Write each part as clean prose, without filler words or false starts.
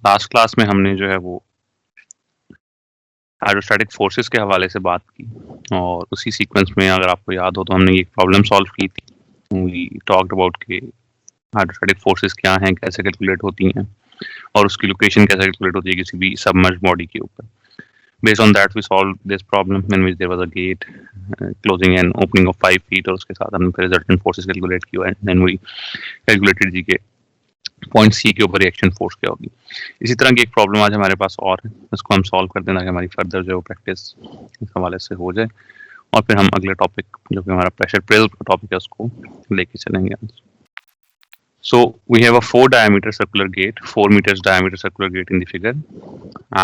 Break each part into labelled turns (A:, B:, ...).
A: Last class में हमने जो है वो हाइड्रोस्टैटिक फोर्सेस के हवाले से बात की और उसी सीक्वेंस में अगर आपको याद हो तो हमने एक प्रॉब्लम सॉल्व की थी। वी टॉक्ड अबाउट के हाइड्रोस्टैटिक फोर्सेस क्या हैं, कैसे कैलकुलेट होती हैं और उसकी लोकेशन कैसे कैलकुलेट होती है किसी भी सबमर्ज्ड बॉडी के ऊपर। Based on that, we solved this problem in which there was a gate closing and opening of 5 feet और उसके साथ हमने फिर resultant forces calculate किया and then we calculated जी के पॉइंट सी के ऊपर रिएक्शन फोर्स क्या होगी। इसी तरह की एक प्रॉब्लम आज हमारे पास और है, इसको हम सॉल्व कर देना कि हमारी फर्दर जो प्रैक्टिस इस हवाले से हो जाए और फिर हम अगले टॉपिक जो कि हमारा प्रेशर प्रेजल का टॉपिक है उसको लेके चलेंगे। So we have a 4 diameter circular gate, 4 meters diameter circular gate in the figure,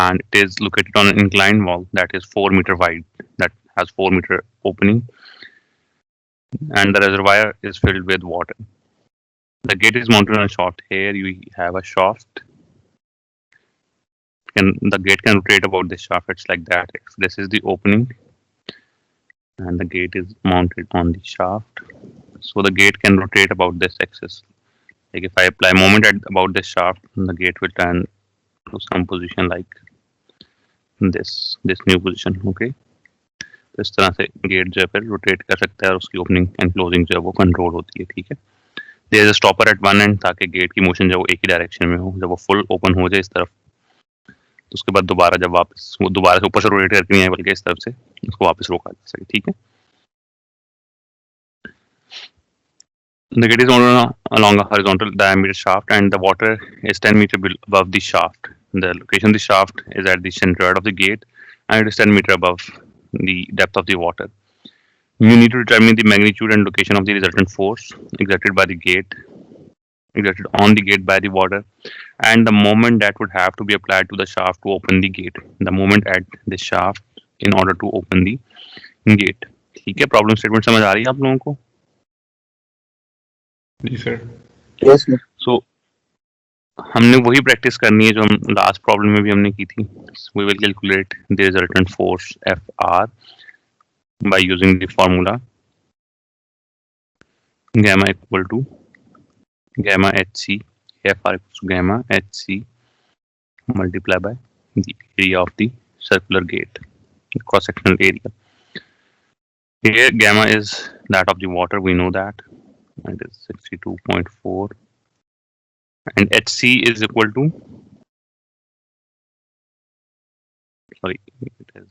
A: and it is located on an inclined wall that is 4 meter wide, that has 4 meter opening, and the reservoir is filled with water. The gate is mounted on a shaft. Here you have a shaft. And the gate can rotate about this shaft. It's like that. This is the opening, and the gate is mounted on the shaft. So the gate can rotate about this axis. Like if I apply moment at about this shaft, the gate will turn to some position like this new position. Okay. तो इस तरह से gate जो है फिर rotate कर सकता है और उसकी ओपनिंग एंड क्लोजिंग जो है वो कंट्रोल होती है। ठीक है, there is a stopper at one end ताकि गेट की मोशन जो वो एक ही डायरेक्शन में हो। जब वो फुल ओपन हो जाए इस तरफ तो उसके बाद दोबारा जब वापस वो दोबारा से ऊपर से रोटेट करके नहीं आए बल्कि इस तरफ से उसको वापस रोका जा सके। ठीक है, the gate is mounted along a horizontal diameter shaft and the water is 10 meter above the shaft. The location of the shaft is at the centroid of the gate and it is 10 meter above the depth of the water. You need to determine the magnitude and location of the resultant force exerted by the gate, exerted on the gate by the water, and the moment that would have to be applied to the shaft to open the gate. The moment at the shaft in order to open the gate. ठीक है, problem statement समझ आ रही है आप लोगों को?
B: जी सर।
C: Yes sir.
A: सो हमने वही प्रैक्टिस करनी है जो हम लास्ट प्रॉब्लम में भी हमने की थी। We will calculate the resultant force F R by using the formula gamma equal to gamma hc, fr equals to gamma hc multiplied by the area of the circular gate, the cross sectional area. Here gamma is that of the water, we know that it is 62.4, and hc is equal to, sorry, it is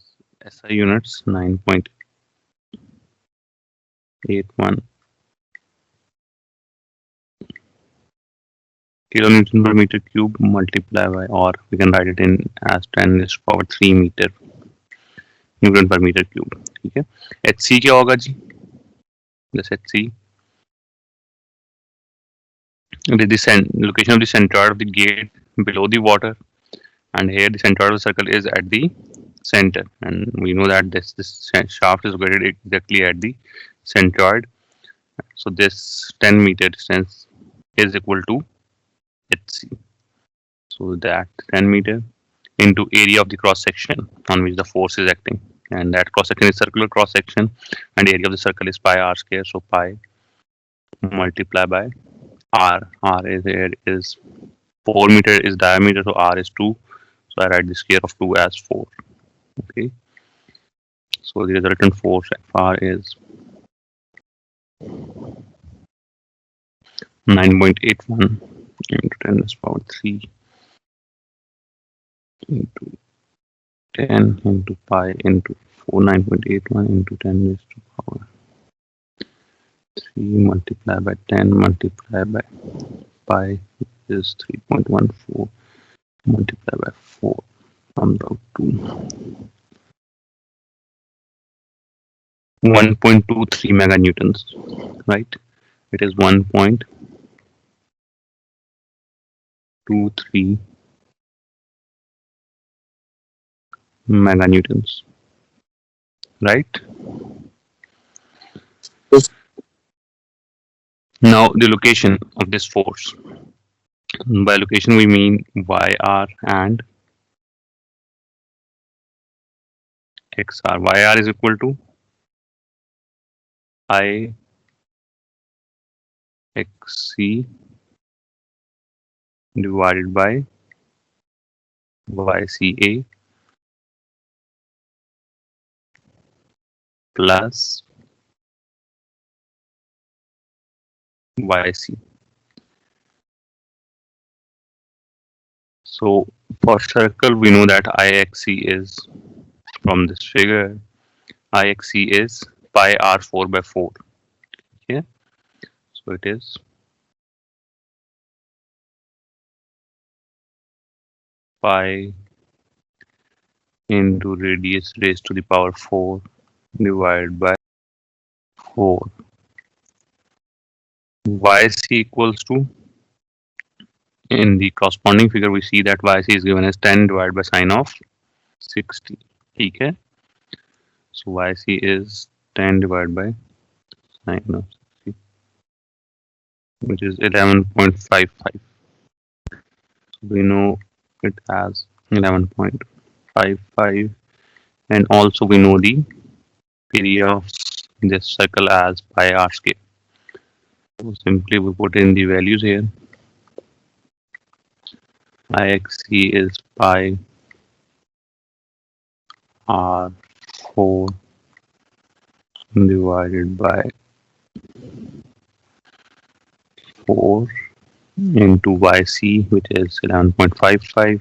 A: SI units 9.81 kilonewton per meter cube multiplied by, or we can write it in as 10 raised to power 3 meter Newton पर metre cube. ठीक है, HC क्या होगा जी? This HC, it is the location of the centroid of the gate below the water, and here the centroid of the circle is at the center, and we know that this shaft is located exactly at the centroid. So this 10 meter distance is equal to HC. So that 10 meter into area of the cross section on which the force is acting, and that cross section is circular cross section, and area of the circle is pi r square. So pi multiplied by r. R is here is 4 meter is diameter, so r is 2. So I write the square of 2 as 4. Okay. So the resultant force Fr is 9.81 into 10 raised to power 3 into 10 into pi into 4, 9.81 into 10 raised to power 3 multiplied by 10 multiplied by pi is 3.14 multiplied by 4 comes out to 1.23 meganewtons, right? It is 1.23 meganewtons, right?
C: Yes.
A: Now the location of this force. By location we mean YR and XR. YR is equal to I XC divided by YCA plus YC. So for circle, we know that IXC is from this figure. IXC is pi r4 by 4. Okay, so it is pi into radius raised to the power 4 divided by 4. YC equals to, in the corresponding figure we see that YC is given as 10 divided by sine of 60. Okay, so YC is 10 divided by sine of 60, which is 11.55. We know it as 11.55, and also we know the area of this circle as pi r square. So simply we put in the values here. IXC is pi r4 divided by 4 into YC, which is 11.55,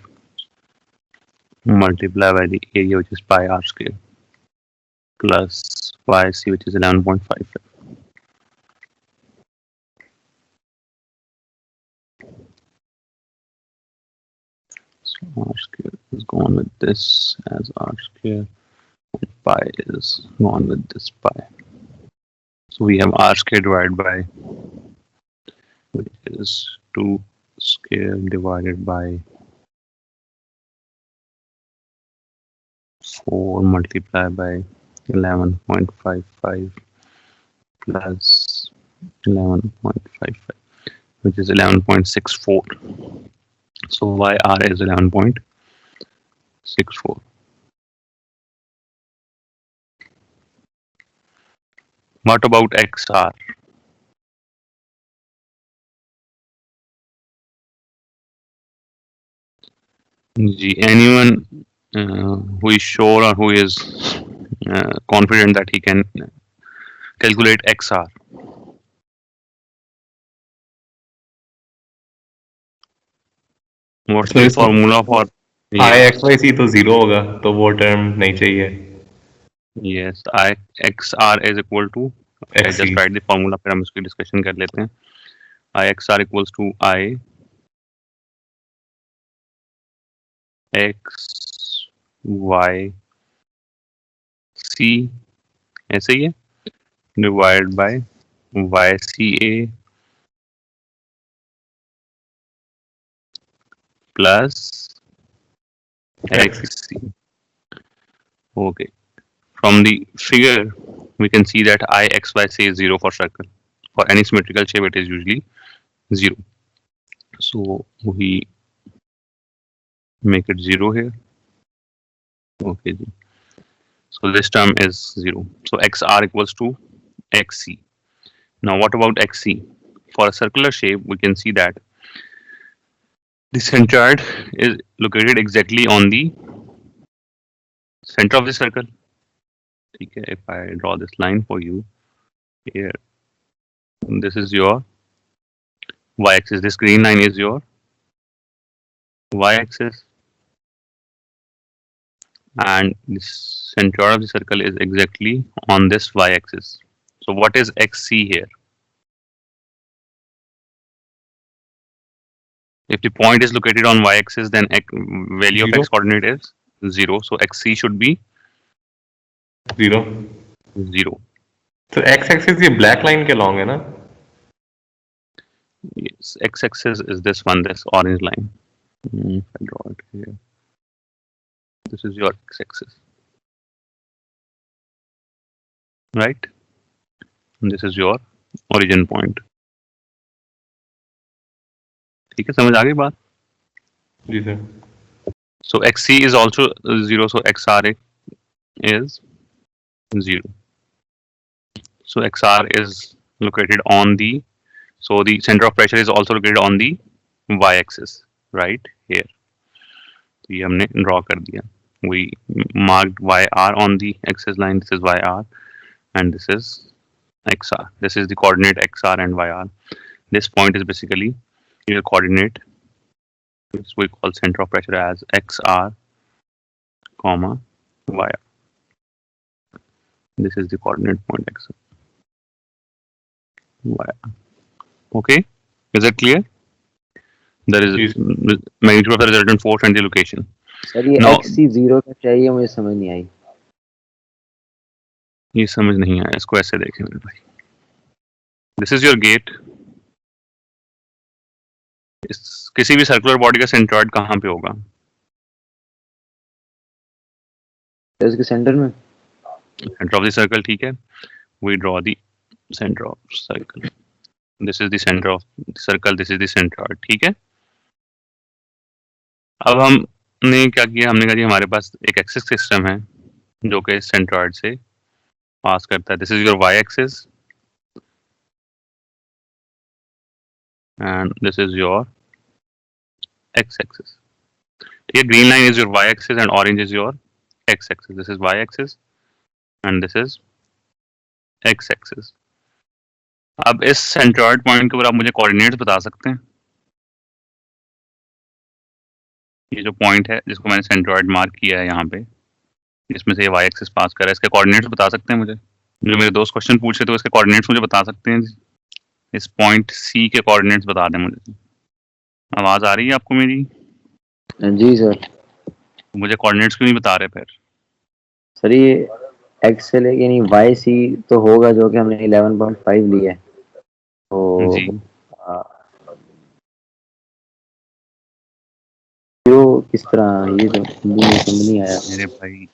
A: multiply by the area, which is pi r square, plus YC, which is 11.55. So r square is gone with this as r square, and pi is gone with this pi. So we have r square divided by, which is 2 square divided by 4 multiplied by 11.55 plus 11.55, which is 11.64. So YR is 11.64. What about XR? Anyone who is sure or who is confident that he can calculate XR? What's the formula for
B: IXYC तो 0 होगा, तो वो term नहीं चाहिए.
A: Yes, IXR is equal to, I just
B: XC.
A: write the formula, फिर हम इसकी discussion कर लेते हैं. IXR equals to I X Y C, ऐसे ही है, divided by YCA plus XC. Okay. From the figure, we can see that IXYC is 0 for circle. For any symmetrical shape, it is usually 0. So we make it 0 here. Okay. So this term is 0. So XR equals to XC. Now what about XC? For a circular shape, we can see that the centroid is located exactly on the center of the circle. Okay, if I draw this line for you here, this is your y-axis. This green line is your y-axis, and the centroid of the circle is exactly on this y-axis. So what is XC here? If the point is located on y-axis, then value of x coordinate is 0. So XC should be
B: 0.
A: 0.
B: So x-axis ये black line के long है ना?
A: Yes, x-axis is this one, this orange line. If I draw it here, this is your x-axis, right? And this is your origin point. ठीक है, समझ आ गई बात?
B: जी sir.
A: So XC is also 0, so XR is 0. So XR is located on the, so the center of pressure is also located on the y-axis, right here. तो ये हमने draw कर दिया. We marked YR on the axis line. This is YR and this is XR. This is the coordinate XR and YR. This point is basically your coordinate, which we call center of pressure as XR, comma YR. This is the coordinate point XR, YR. Okay, is it clear? There is magnitude of the resultant force and the location.
C: Sir ये
A: Now-
C: XC 0 का चाहिए, मुझे समझ नहीं आई.
A: ये समझ नहीं आया, इसको ऐसे देखें मेरे भाई. This is your gate. किसी भी सर्कुलर बॉडी का सेंट्रॉइड कहाँ पे होगा?
C: इसके सेंटर में.
A: Centre of the circle. ठीक है, we draw the centre of circle. This is the centre of circle, this is the centroid. ठीक है, अब हमने क्या किया, हमने कहा जी हमारे पास एक एक्सिस सिस्टम है जो कि सेंट्रॉइड से पास करता है. This is your Y axis and this is your x-axis. Here green line is your y-axis and orange is your x-axis. This is y-axis and this is x-axis. अब इस centroid point के ऊपर आप मुझे कोऑर्डिनेट्स बता सकते हैं? ये जो पॉइंट है जिसको मैंने सेंट्रॉइड मार्क किया है यहाँ पे, इसमें से ये y-axis पास कर रहा है, इसके कोऑर्डिनेट्स बता सकते हैं मुझे? जो मेरे दोस्त क्वेश्चन पूछ रहे थे इसके कोऑर्डिनेट्स मुझे बता सकते हैं? इस पॉइंट C के कोऑर्डिनेट्स बता दें मुझे. आवाज आ रही है आपको मेरी?
C: जी सर.
A: मुझे कोऑर्डिनेट्स क्यों नहीं बता रहे फिर?
C: सर ये X से लेके नहीं YC तो होगा जो कि हमने 11.5 लिया है. तो
A: जी.
C: जो किस तरह, ये तो समझ नहीं आया
A: मेरे भाई.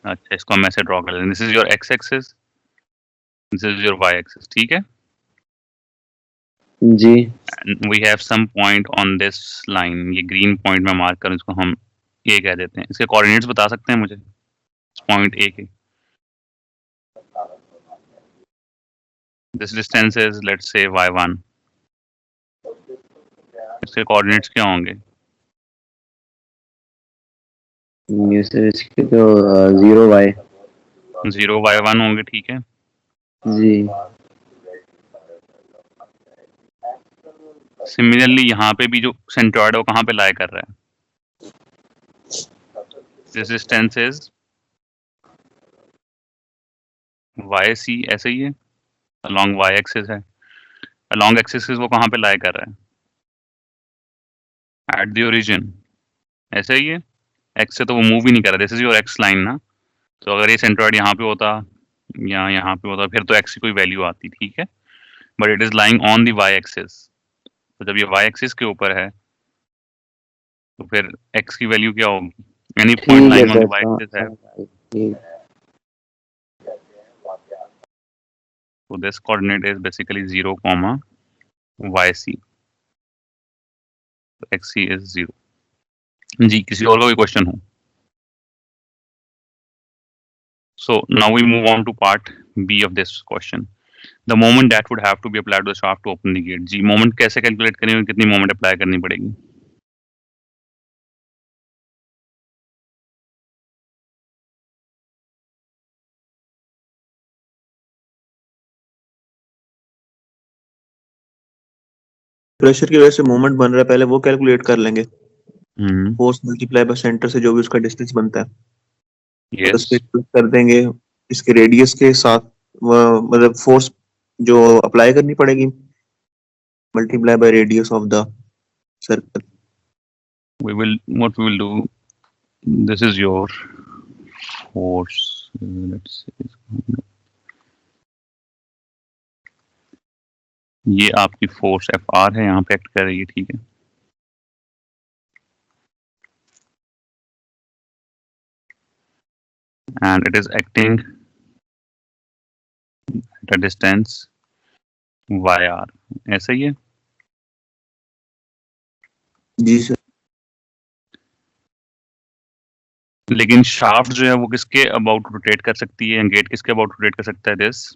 A: अच्छा, इसको हम ऐसे ड्रॉ कर लेंगे. This is your X axis, this is your Y axis. ठीक है,
C: जी.
A: And we have some point on this line. ये ग्रीन पॉइंट में मार्क कर, इसको हम ए कह देते हैं. इसके कोऑर्डिनेट्स बता सकते हैं मुझे पॉइंट ए के? दिस डिस्टेंस इज लेट्स से y1. इसके कोऑर्डिनेट्स क्या होंगे?
C: सर इसके तो 0y.
A: 0 y1 होंगे. ठीक है,
C: जी.
A: सिमिलरली यहाँ पे भी जो सेंट्रॉइड है वो कहाँ पे लाई कर रहा है? दिस डिस्टेंस इज YC, ऐसे ही है, अलोंग y एक्सिस है. अलोंग एक्सिस वो कहाँ पे लाई कर रहा है? एट द ओरिजिन, ऐसे ही है. एक्स से तो वो मूव ही नहीं कर रहा. This is your x line ना. तो अगर ये सेंट्रॉइड यहाँ पे होता या यहाँ पे होता फिर तो एक्स की कोई वैल्यू आती. ठीक है, but it is lying on the y axis. तो जब ये वाई एक्सिस के ऊपर है तो फिर एक्स की वैल्यू क्या होगी? Any point lying on the y axis है. So this coordinate is basically 0, YC. So XC is 0. जी, किसी और का कोई क्वेश्चन हो? So now we move on to part B of this question. The moment that would have to be applied to the shaft to open the gate. जी, moment कैसे calculate करेंगे, कितनी moment apply करनी पड़ेगी?
D: Pressure की वजह से moment बन रहा है, पहले वो कैलकुलेट कर लेंगे.
A: हम्म.
D: फोर्स मल्टीप्लाई बाय सेंटर से जो भी उसका डिस्टेंस बनता है,
A: Yes.
D: उसको प्लस कर देंगे इसके रेडियस के साथ. मतलब फोर्स जो अप्लाई करनी पड़ेगी multiply by radius of the circle.
A: What we will do, this is your force, let's say. ये आपकी फोर्स FR है, यहाँ पे एक्ट कर रही है. ठीक है, and it is acting at a distance YR. ऐसा ही है.
D: जी सर.
A: लेकिन शाफ्ट जो है वो किसके अबाउट रोटेट कर सकती है, गेट किसके अबाउट रोटेट कर सकता है? This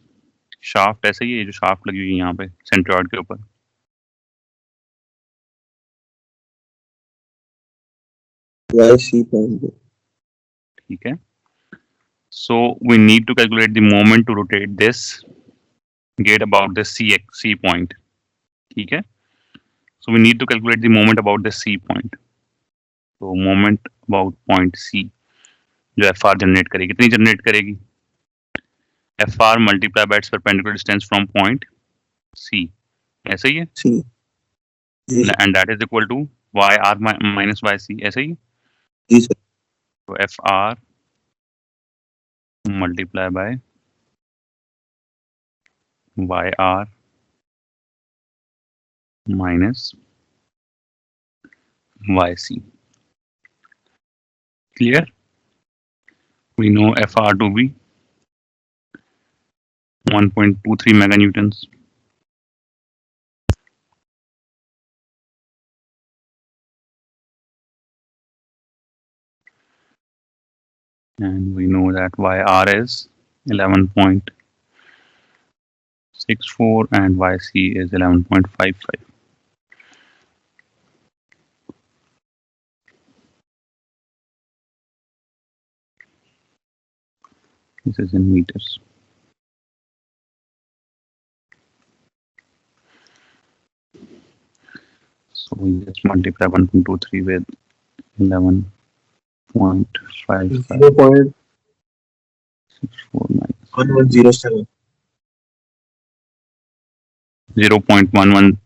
A: shaft. ऐसे ही है, जो शाफ्ट लगी हुई है यहाँ पे सेंट्रॉइड के ऊपर.
D: YC point पे।
A: ठीक है. So we need to calculate the moment to rotate this gate about the C point. ठीक है. So we need to calculate the moment about the C point. So moment about point C जो FR generate करेगी, कितनी generate करेगी? FR multiply by its perpendicular distance from point C. ऐसा ही है.
D: C जी sir.
A: And that is equal to YR minus YC. ऐसा ही है.
D: जी सर।
A: तो FR multiply by YR minus YC. Clear? We know FR to be 1.23 meganewtons. And we know that YR is 11.64 and YC is 11.55. This is in meters. So we just multiply 1.23 with 11.55.
D: 0.1107
A: 0.11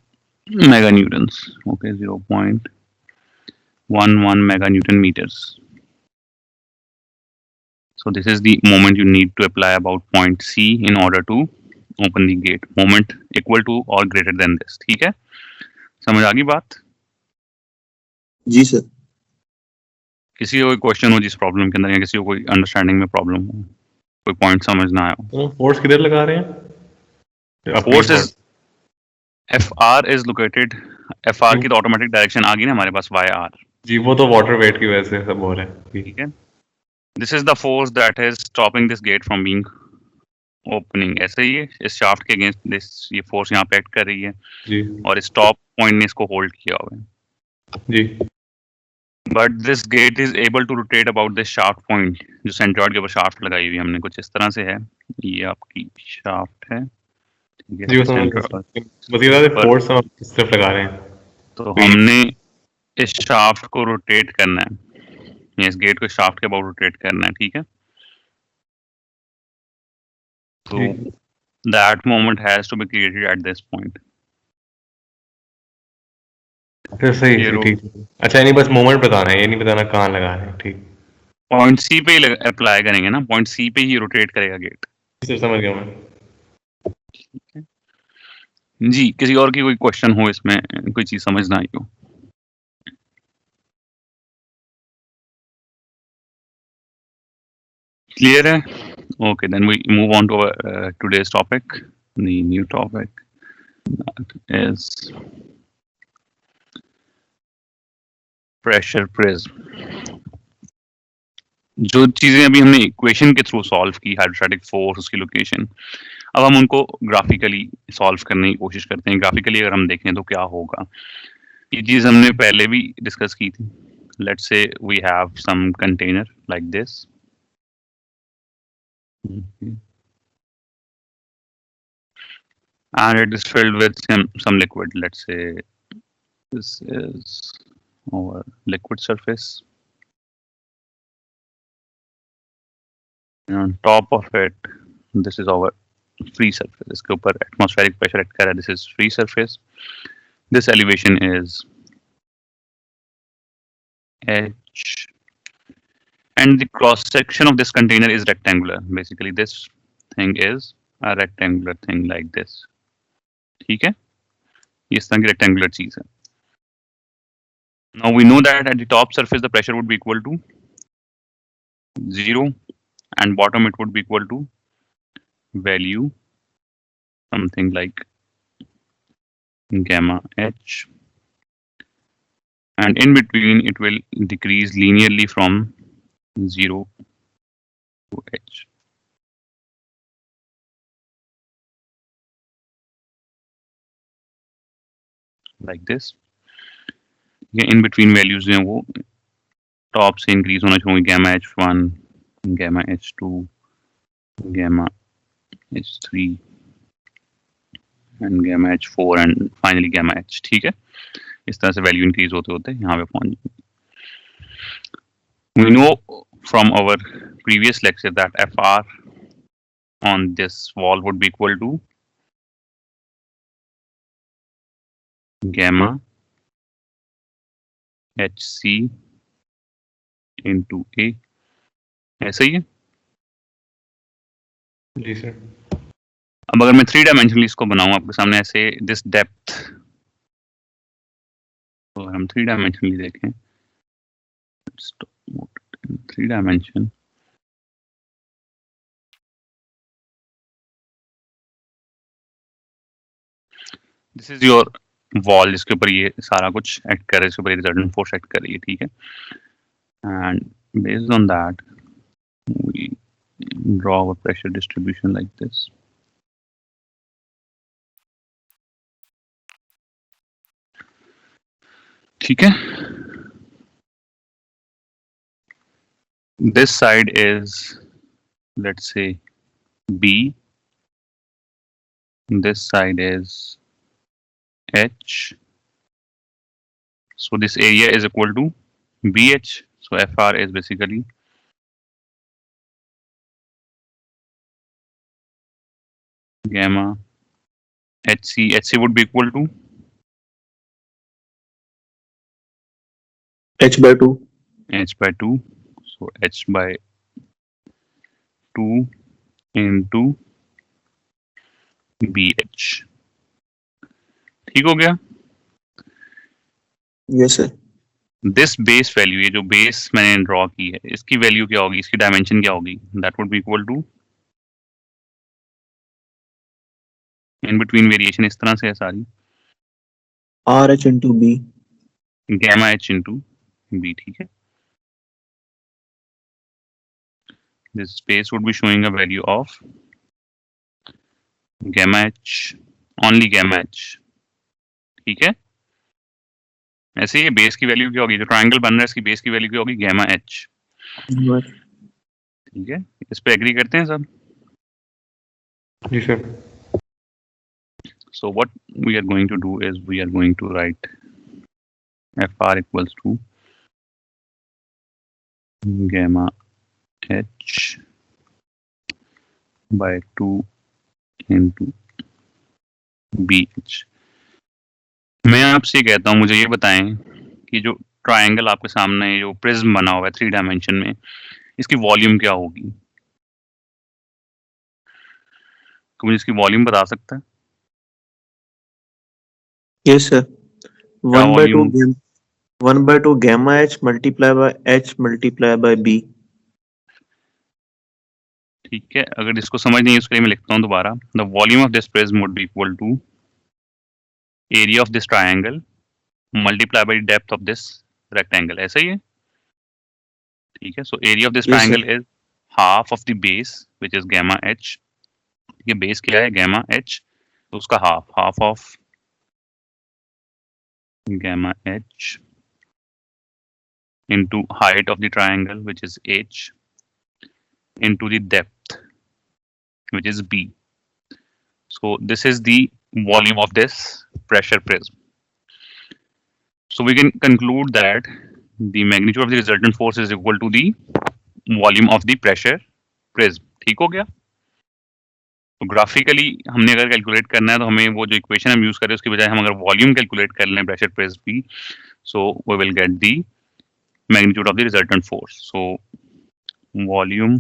A: meganewtons. Okay, 0.11 meganewton meters. So this is the moment you need to apply about point C in order to open the gate. Moment equal to or greater than this. ठीक है? समझ आ गई बात?
D: जी sir.
A: किसी को कोई क्वेश्चन हो जिस प्रॉब्लम के अंदर या किसी को कोई अंडरस्टैंडिंग में प्रॉब्लम हो, कोई पॉइंट समझ ना आया हो.
B: तो फोर्स किधर लगा रहे हैं?
A: Force is FR is located. FR की तो ऑटोमेटिक डायरेक्शन आ गई ना हमारे पास YR.
B: जी वो तो वाटर वेट की वजह से सब हो रहा है.
A: ठीक है. This is the force that is stopping this gate from being opening. ऐसे ही है, इस शाफ्ट के अगेंस्ट दिस ये फोर्स यहाँ पे एक्ट कर रही है
B: जी
A: और इस टॉप पॉइंट ने इसको होल्ड किया हुआ है.
B: जी.
A: But this gate is able to rotate about this shaft point. जो सेंट्रॉइड के ऊपर शाफ्ट लगाई हुई हमने कुछ इस तरह से है. ये आपकी शाफ्ट है. ठीक
B: जी
A: है.
B: वो समझ
A: सेंट्रॉइड.
B: गया. फोर्स हम किस तरफ लगा रहे हैं?
A: तो हमने इस शाफ्ट को रोटेट करना है, इस गेट को शाफ्ट के अबाउट रोटेट करना है. ठीक है. तो that moment has to be created at this point.
B: फिर सही है. ठीक. अच्छा नहीं बस मोमेंट बताना है, ये नहीं बताना कहाँ लगा रहे हैं. ठीक.
A: पॉइंट सी पे ही अप्लाई करेंगे ना. पॉइंट सी पे ही रोटेट करेगा गेट.
B: समझ गया मैं.
A: जी. किसी और की कोई क्वेश्चन हो इसमें, कोई चीज समझ ना आई हो? क्लियर है? Okay, then we move on to today's topic. The new topic that is pressure prism. जो चीजें अभी हमने इक्वेशन के थ्रू सॉल्व की, हाइड्रोस्टैटिक फोर्स, उसकी लोकेशन, अब हम उनको ग्राफिकली सॉल्व करने की कोशिश करते हैं. ग्राफिकली अगर हम देखें तो क्या होगा, ये चीज हमने पहले भी डिस्कस की थी. Let's say we have some container like this. And it is filled with some liquid. Let's say this is our liquid surface. And on top of it, this is our free surface. इसके ऊपर atmospheric pressure act कर रहा है. This is free surface. This elevation is H. And the cross section of this container is rectangular. Basically, this thing is a rectangular thing like this. ठीक है. ये इस तरह की rectangular चीज है. Now we know that at the top surface the pressure would be equal to 0 and bottom it would be equal to value something like gamma H, and in between it will decrease linearly from 0 to H. Like this. ये in between values जो हैं वो top से increase होना चाहिए gamma H1, gamma H2, gamma H3 and gamma H4 and finally gamma H। ठीक है, इस तरह से वैल्यू इंक्रीज होते होते यहाँ पे पहुंच जाएंगे। We know from our previous lecture that FR on this wall would be equal to gamma HC into A, ऐसा ही है।
B: जी सर।
A: अब अगर मैं 3 डायमेंशनली इसको बनाऊं आपके सामने ऐसे, दिस डेप्थ, तो हम 3 डायमेंशनली देखें, 3 dimension, this is your wall जिसके ऊपर ये सारा कुछ एक्ट कर रहा है, इसके ऊपर रिजल्टेंट फोर्स एक्ट कर रही है। ठीक है, and based on that we draw a pressure distribution like this. ठीक है, this side is, let's say, B, this side is H, so this area is equal to BH, so FR is basically gamma HC, HC would be equal to
D: H by 2.
A: H by 2, so H by 2 into BH। ठीक हो गया।
D: Yes sir.
A: This base value, ये जो base मैंने draw की है, इसकी value क्या होगी, इसकी डायमेंशन क्या होगी, that would be equal to, in between variation इस तरह से है सारी,
D: RH into B.
A: gamma H into B। ठीक है, this space would be showing a value of gamma H, only gamma H। ठीक है, ऐसे ये बेस की वैल्यू क्या होगी, जो ट्रायंगल बन रहा है इसकी बेस की वैल्यू क्या होगी, gamma H। ठीक है, इस पे एग्री करते हैं सब?
B: जी sir.
A: So what we are going to do is we are going to write FR equals to gamma H by 2 into BH। मैं आपसे कहता हूं, मुझे ये बताएं कि जो ट्रायंगल आपके सामने जो प्रिज्म बना हुआ है 3 डायमेंशन में, इसकी वॉल्यूम क्या होगी? तो मुझे इसकी वॉल्यूम बता सकता है?
D: Yes sir.
A: क्या
D: 1 by 2
A: volume?
D: 1 by 2 gamma H multiply by H multiply by B.
A: ठीक है, अगर इसको समझ नहीं है उसके लिए मैं लिखता हूं दोबारा, the volume of this prism would be equal to area of this triangle multiply by depth of this rectangle, ऐसा ही है? ठीक है, so area of this
D: Yes sir.
A: Triangle is half of the base which is gamma H। ये base क्या है, gamma H, तो उसका half of gamma H into height of the triangle which is H into the depth which is B. So this is the volume of this pressure prism. So we can conclude that the magnitude of the resultant force is equal to the volume of the pressure prism। ठीक हो गया? तो graphically हमने अगर calculate करना है तो हमें वो जो इक्वेशन हम यूज करें उसकी बजाय हम अगर वॉल्यूम कैलकुलेट कर लें प्रेशर प्रिज्म की, so we will get the magnitude of the resultant force। So volume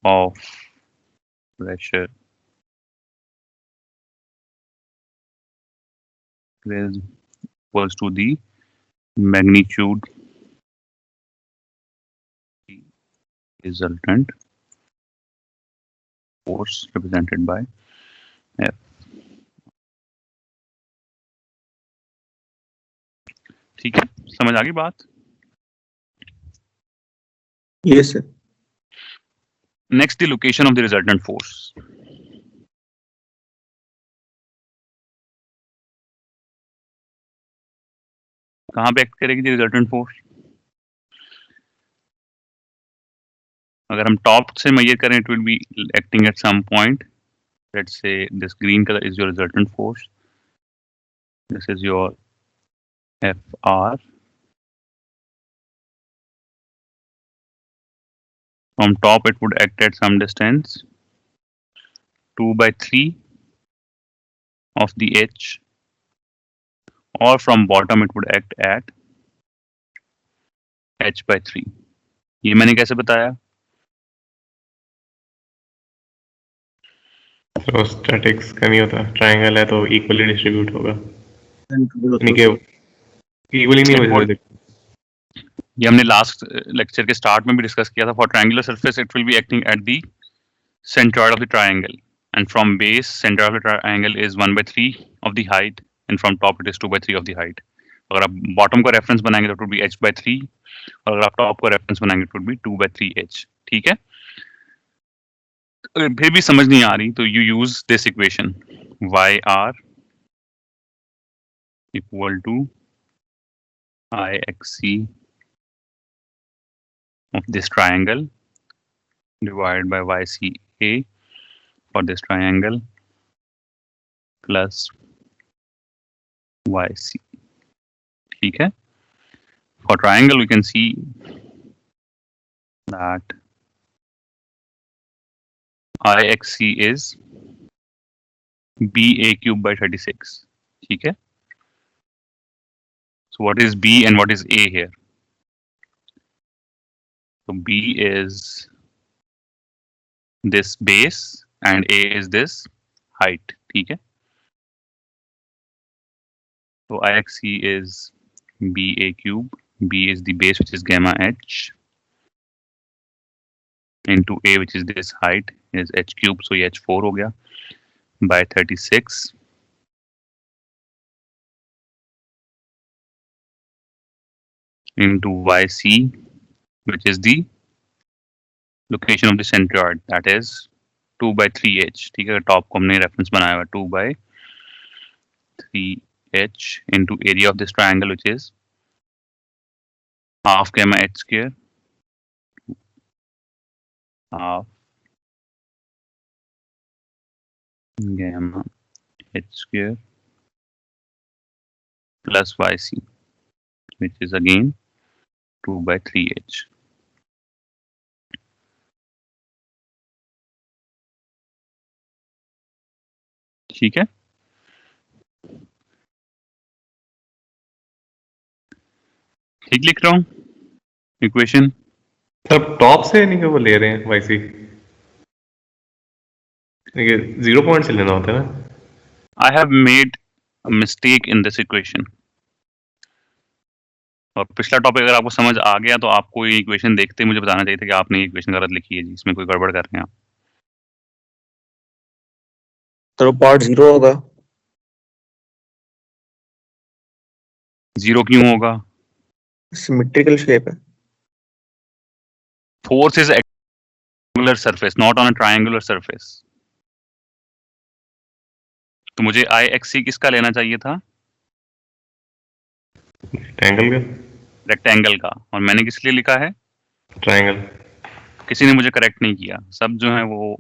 A: of pressure prism equals to the magnitude resultant force represented by F। ठीक है, समझ आ गई बात?
D: Yes sir.
A: Next the location of the resultant force. कहां पे act करेगी the resultant force? अगर हम टॉप से मेजर करें, it will be acting at some point. Let's say this green colour is your resultant force, this is your FR. From top it would act at some distance 2/3 of the H, or from bottom it would act at H/3. ये मैंने कैसे बताया?
B: तो statics का नहीं होता, triangle है तो इक्वली डिस्ट्रीब्यूट होगा, यानी कि इक्वली नहीं हो सकता.
A: ये हमने लास्ट लेक्चर के स्टार्ट में भी डिस्कस किया था. For triangular surface it will be acting at the centroid of the triangle, and from base center of the triangle is 1/3 of the height, and from top it is 2/3 of the height. अगर आप bottom को reference बनाएंगे तो it would be H/3, और अगर आप top को reference बनाएंगे तो it would be 2/3 H. ठीक है? अगर फिर भी समझ नहीं आ रही तो you use this equation, YR equal to IXC of this triangle divided by YCA for this triangle plus YC. ठीक है? For triangle we can see that IXC is BA cube by 36. ठीक है? So what is B and what is A here? So B is this base and A is this height. ठीक है? So IXC is BA cube. B is the base, which is gamma H, into A, which is this height, is H cube. So ये H4 हो गया by 36 into YC, which is the location of the centroid, that is 2/3H. ठीक है? Top को हमने reference बनाया हुआ 2/3H into area of this triangle, which is half gamma H square, half gamma H square plus YC, which is again 2/3H. ठीक है? ठीक लिख रहा हूँ इक्वेशन?
B: तब टॉप से नहीं कि वो ले रहे हैं YC, ये 0 पॉइंट से लेना होता है ना.
A: I have made a mistake in this equation. और पिछला टॉपिक अगर आपको समझ आ गया तो आपको ये इक्वेशन देखते ही मुझे बताना चाहिए था कि आपने ये इक्वेशन गलत लिखी है जी, इसमें कोई गड़बड़ कर रहे हैं आप.
D: तो पार्ट 0 होगा.
A: 0 क्यों होगा?
D: सिमेट्रिकल शेप है.
A: Force is rectangular surface, not on a triangular surface. तो मुझे IXC किसका लेना चाहिए था?
B: ट्रायंगल का.
A: रेक्टेंगल का. और मैंने किस लिए लिखा है?
B: ट्रायंगल.
A: किसी ने मुझे करेक्ट नहीं किया. सब जो है वो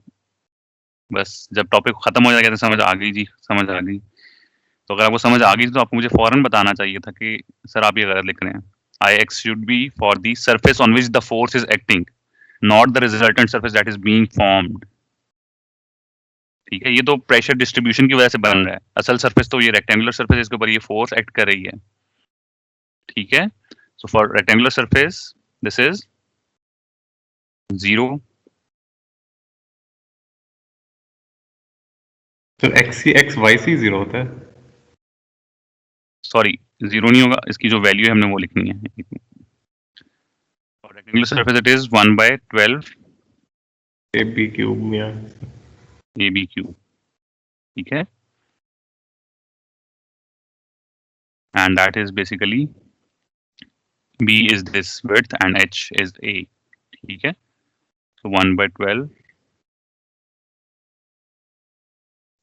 A: बस जब टॉपिक खत्म हो जाएगा तो समझ आ गई जी, समझ आ गई. तो अगर आपको समझ आ गई तो आपको मुझे फौरन बताना चाहिए था कि सर आप ये गलत लिख रहे हैं. IX should be for the surface on which the force is acting, not the resultant surface that is being formed. ठीक है? ये तो प्रेशर डिस्ट्रीब्यूशन की वजह से बन रहा है. असल सरफेस तो ये रेक्टेंगुलर सरफेस, इसके ऊपर ये फोर्स एक्ट कर रही है. ठीक है? So for rectangular surface this is 0.
B: तो XYC 0 होता है.
A: सॉरी 0 नहीं होगा, इसकी जो वैल्यू है हमने वो लिखनी है. For rectangular surface it is 1/12
B: AB cube या
A: AB क्यूब. ठीक है? And that is basically B is this width and H is A. ठीक है? So 1/12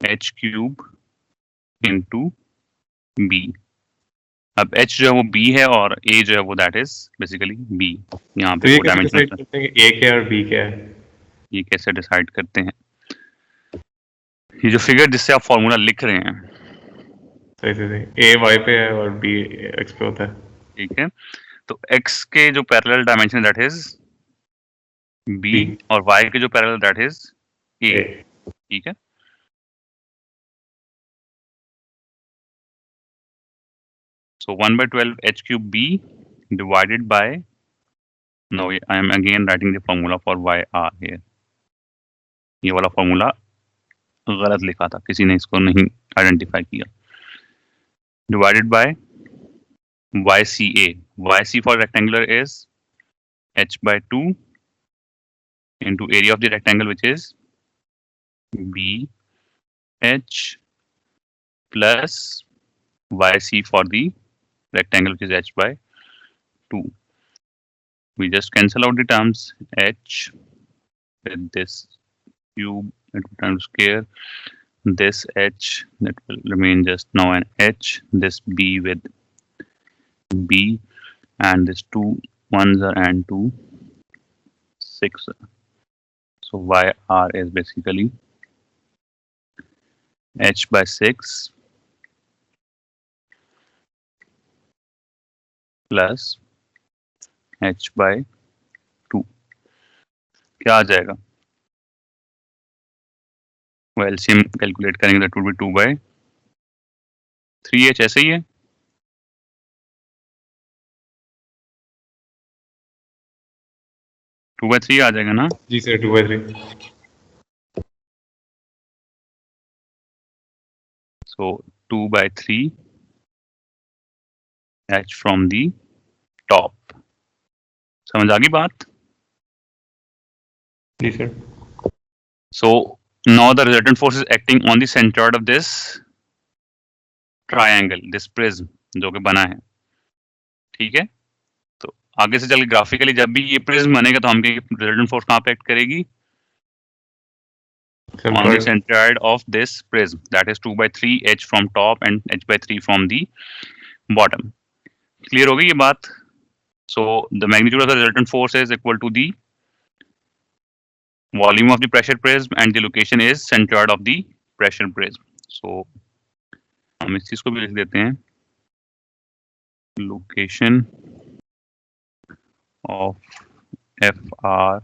A: H cube into B. अब H जो है वो B है और A जो है वो दैट इज बेसिकली B। यहाँ
B: तो
A: पे
B: ये
A: वो
B: कैसे
A: डायमेंशन
B: डिसाइड करते हैं कि A क्या है और B क्या है?
A: ये कैसे डिसाइड करते हैं? ये जो फिगर जिससे आप फॉर्मूला लिख रहे हैं,
B: सही सही। A Y पे है और B X पे होता है।
A: ठीक है, तो X के जो parallel dimension that is B
B: B
A: और Y के जो parallel that is A,
B: A
A: ठीक है। So 1 by 12 h cube B divided by, now I am again writing the formula for YR here. ये वाला फॉर्मूला गलत लिखा था, किसी ने इसको नहीं आइडेंटिफाई किया। Divided by YCA, YC for rectangular is h by 2 into area of the rectangle which is BH plus YC for the rectangle which is h by 2. We just cancel out the terms h with this cube times square, this h that will remain just now an h, this b with b, and this 2 ones are and 2 6. So YR is basically h by 6 plus h by 2। क्या आ जाएगा? LCM calculate करेंगे that would B 2 by 3h, ऐसे ही है। Two by 3 आ जाएगा ना?
B: जी sir 2 by 3।
A: So 2 by 3 h from the top। समझ आ गई बात?
B: जी sir.
A: So now the resultant force is acting on the centroid of this triangle, this prism जो कि बना है, ठीक है। तो आगे से चल के ग्राफिकली जब भी ये प्रिज्म बनेगा तो हमकी रिजल्टेंट फोर्स कहाँ पे एक्ट करेगी? On the centroid of this prism, that is 2 by 3 h from top and h by 3 from the bottom। Clear हो गई ये बात? So the magnitude of the resultant force is equal to the volume of the pressure prism and the location is centroid of the pressure prism। So हम इस चीज को भी लिख देते हैं, location of FR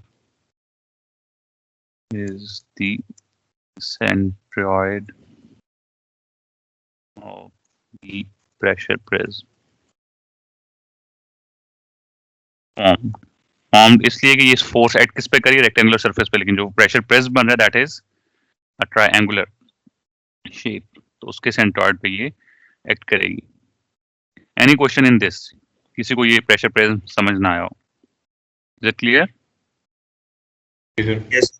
A: is the centroid of the pressure prism। Formed इसलिए कि ये फोर्स एक्ट किस पे करिए? रेक्टेंगुलर सरफेस पे, लेकिन जो प्रेशर प्रिज्म बन रहा है that is a triangular shape, तो उसके सेंट्रॉइड पे ये एक्ट करेगी। Any question in this? किसी को ये प्रेशर प्रिज्म समझ ना आया हो? Is it clear?
D: Yes.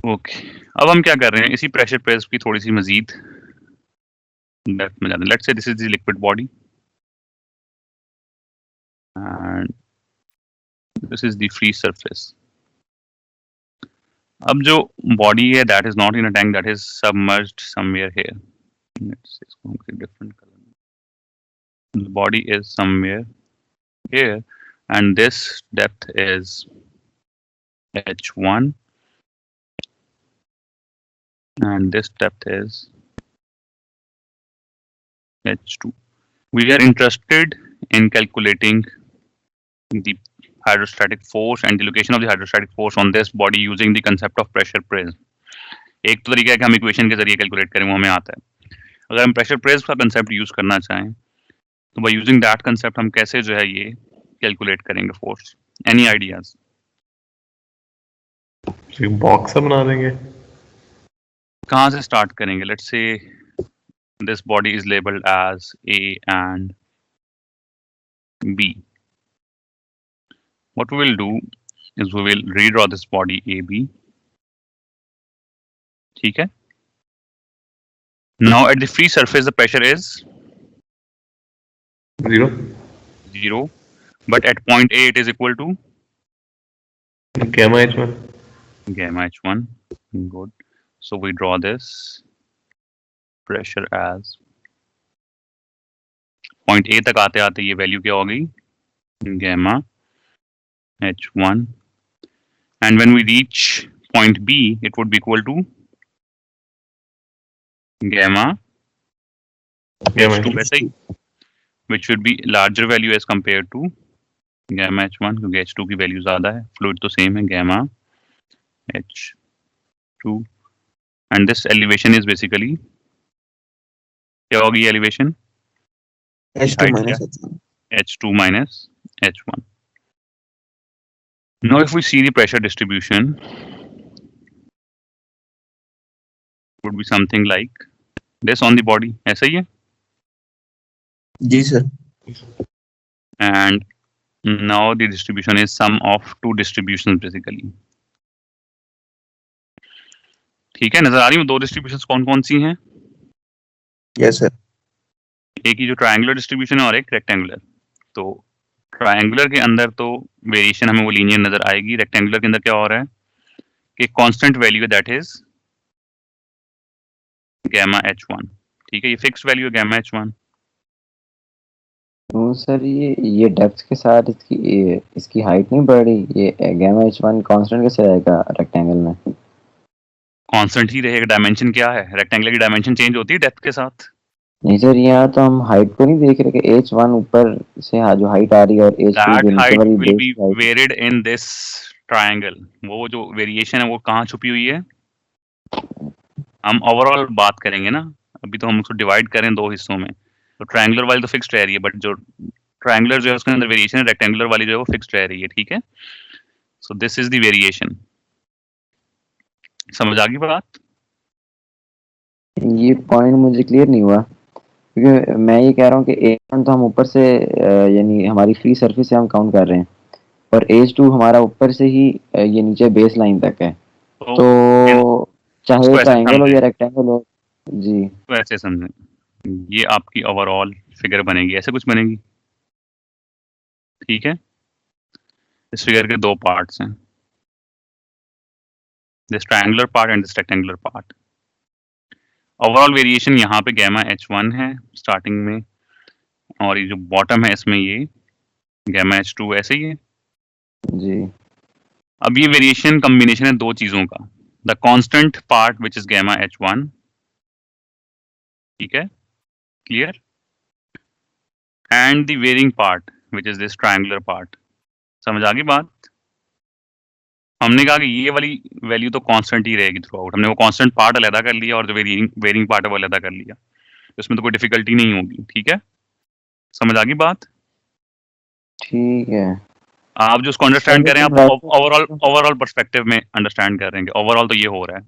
A: Okay, अब हम क्या कर रहे हैं, इसी प्रेशर प्रिज्म की थोड़ी सी मजीद डेप्थ में जाते हैं। Let's say this is the liquid body and this is the free surface। अब जो बॉडी है that is not in a tank, that is submerged somewhere here। Let's say इसको हम different color। The body is somewhere here and this depth is h1 and this depth is h2। We are interested in calculating the hydrostatic force and the location of the hydrostatic force on this body using the concept of pressure prism। एक तो तरीका है कि हम equation के जरिए calculate करें, वो हमें आता है। अगर हम प्रेशर प्रिज्म का कंसेप्ट यूज करना चाहें तो बाय यूजिंग दैट कंसेप्ट हम कैसे जो है ये कैलकुलेट करेंगे फोर्स? Any ideas?
B: बॉक्स बना देंगे।
A: कहाँ से स्टार्ट करेंगे? Let's say this body is labelled as A and B। What we will do is we will redraw this body AB, ठीक है। Now at the free surface the pressure is 0, but at point A it is equal to
B: gamma h1।
A: gamma h1। Good, so we draw this pressure as point A तक आते आते ये value क्या हो गई, gamma h1, and when we reach point B it would be equal to gamma h2 ऐसा ही, which should be larger value as compared to gamma h1 क्योंकि h2 की वैल्यू ज्यादा है, फ्लूइड तो सेम है, gamma h2, and this elevation is basically क्या होगी elevation,
D: H2
A: height
D: minus
A: क्या?
D: H1.
A: h2 minus h1. Now if we see the pressure distribution would be something like this on the body, ऐसा ही है,
D: जी sir.
A: and now the distribution is sum of two distributions basically. ठीक है, नजर आ रही हूँ दो डिस्ट्रीब्यूशंस कौन कौन सी हैं,
D: Yes sir.
A: एक ही जो ट्रायंगुलर डिस्ट्रीब्यूशन है और एक रेक्टेंगुलर। तो ट्रायंगुलर के अंदर तो वेरिएशन हमें वो लीनियर नजर आएगी, रेक्टेंगुलर के अंदर क्या हो रहा है कि constant value that is gamma h1, ठीक है, ये फिक्स्ड वैल्यू है गामा h1।
C: तो सर ये डेप्थ के साथ इसकी हाइट नहीं बढ़ रही, ये गामा h1 कांस्टेंट कैसे रहेगा रेक्टेंगल में?
A: कांस्टेंट ही रहेगा, डायमेंशन क्या है, रेक्टेंगुलर की डायमेंशन चेंज होती है डेप्थ के साथ।
C: नहीं सर, यहाँ तो हम हाइट को नहीं देख रहे कि h1 ऊपर से जो हाइट आ रही है और h2
A: दैट
C: जो नीचे
A: हाइट
C: वाली
A: will be
C: base
A: varied in this triangle, वो जो वेरिएशन है वो कहाँ छुपी हुई है, हम ओवरऑल बात करेंगे ना, अभी तो हम उसको डिवाइड करें दो हिस्सों में, तो ट्रायंगुलर वाली तो फिक्स्ड रह रही है, बट जो ट्रायंगुलर जो है उसके अंदर वेरिएशन है, रेक्टेंगुलर वाली जो है वो फिक्स्ड रह रही है, ठीक है। So this is the variation, समझ आ गई बात?
C: ये पॉइंट मुझे क्लियर नहीं हुआ, क्योंकि मैं ये कह रहा हूँ कि h1 तो हम ऊपर से यानी हमारी फ्री सरफेस से हम काउंट कर रहे हैं, और h2 हमारा ऊपर से ही ये नीचे बेस लाइन तक है, तो चाहे ट्रायंगल हो या रेक्टेंगल हो। जी,
A: तो ऐसे समझें, ये आपकी ओवरऑल फिगर बनेगी, ऐसे कुछ बनेगी, ठीक है। इस फिगर के दो पार्ट्स हैं, this triangular part and this rectangular part. Overall variation यहाँ पे गामा h1 है स्टार्टिंग में, और ये जो बॉटम है इसमें ये गामा h2 ऐसे ही है
C: जी।
A: अब ये वेरिएशन कॉम्बिनेशन है दो चीजों का, the constant part which is gamma h1, ठीक है, clear, and the varying part which is this triangular part. समझ आ गई बात? हमने कहा कि ये वाली वैल्यू तो कांस्टेंट ही रहेगी थ्रू आउट, हमने वो कांस्टेंट पार्ट अलग कर लिया और जो वेरिंग पार्ट है वो अलग कर लिया, इसमें तो कोई डिफिकल्टी नहीं होगी, ठीक है, समझ आ गई बात?
C: ठीक है,
A: आप जो उसको अंडरस्टैंड करें, आप ओवरऑल पर्सपेक्टिव में अंडरस्टैंड करेंगे, ओवरऑल तो ये हो रहा है,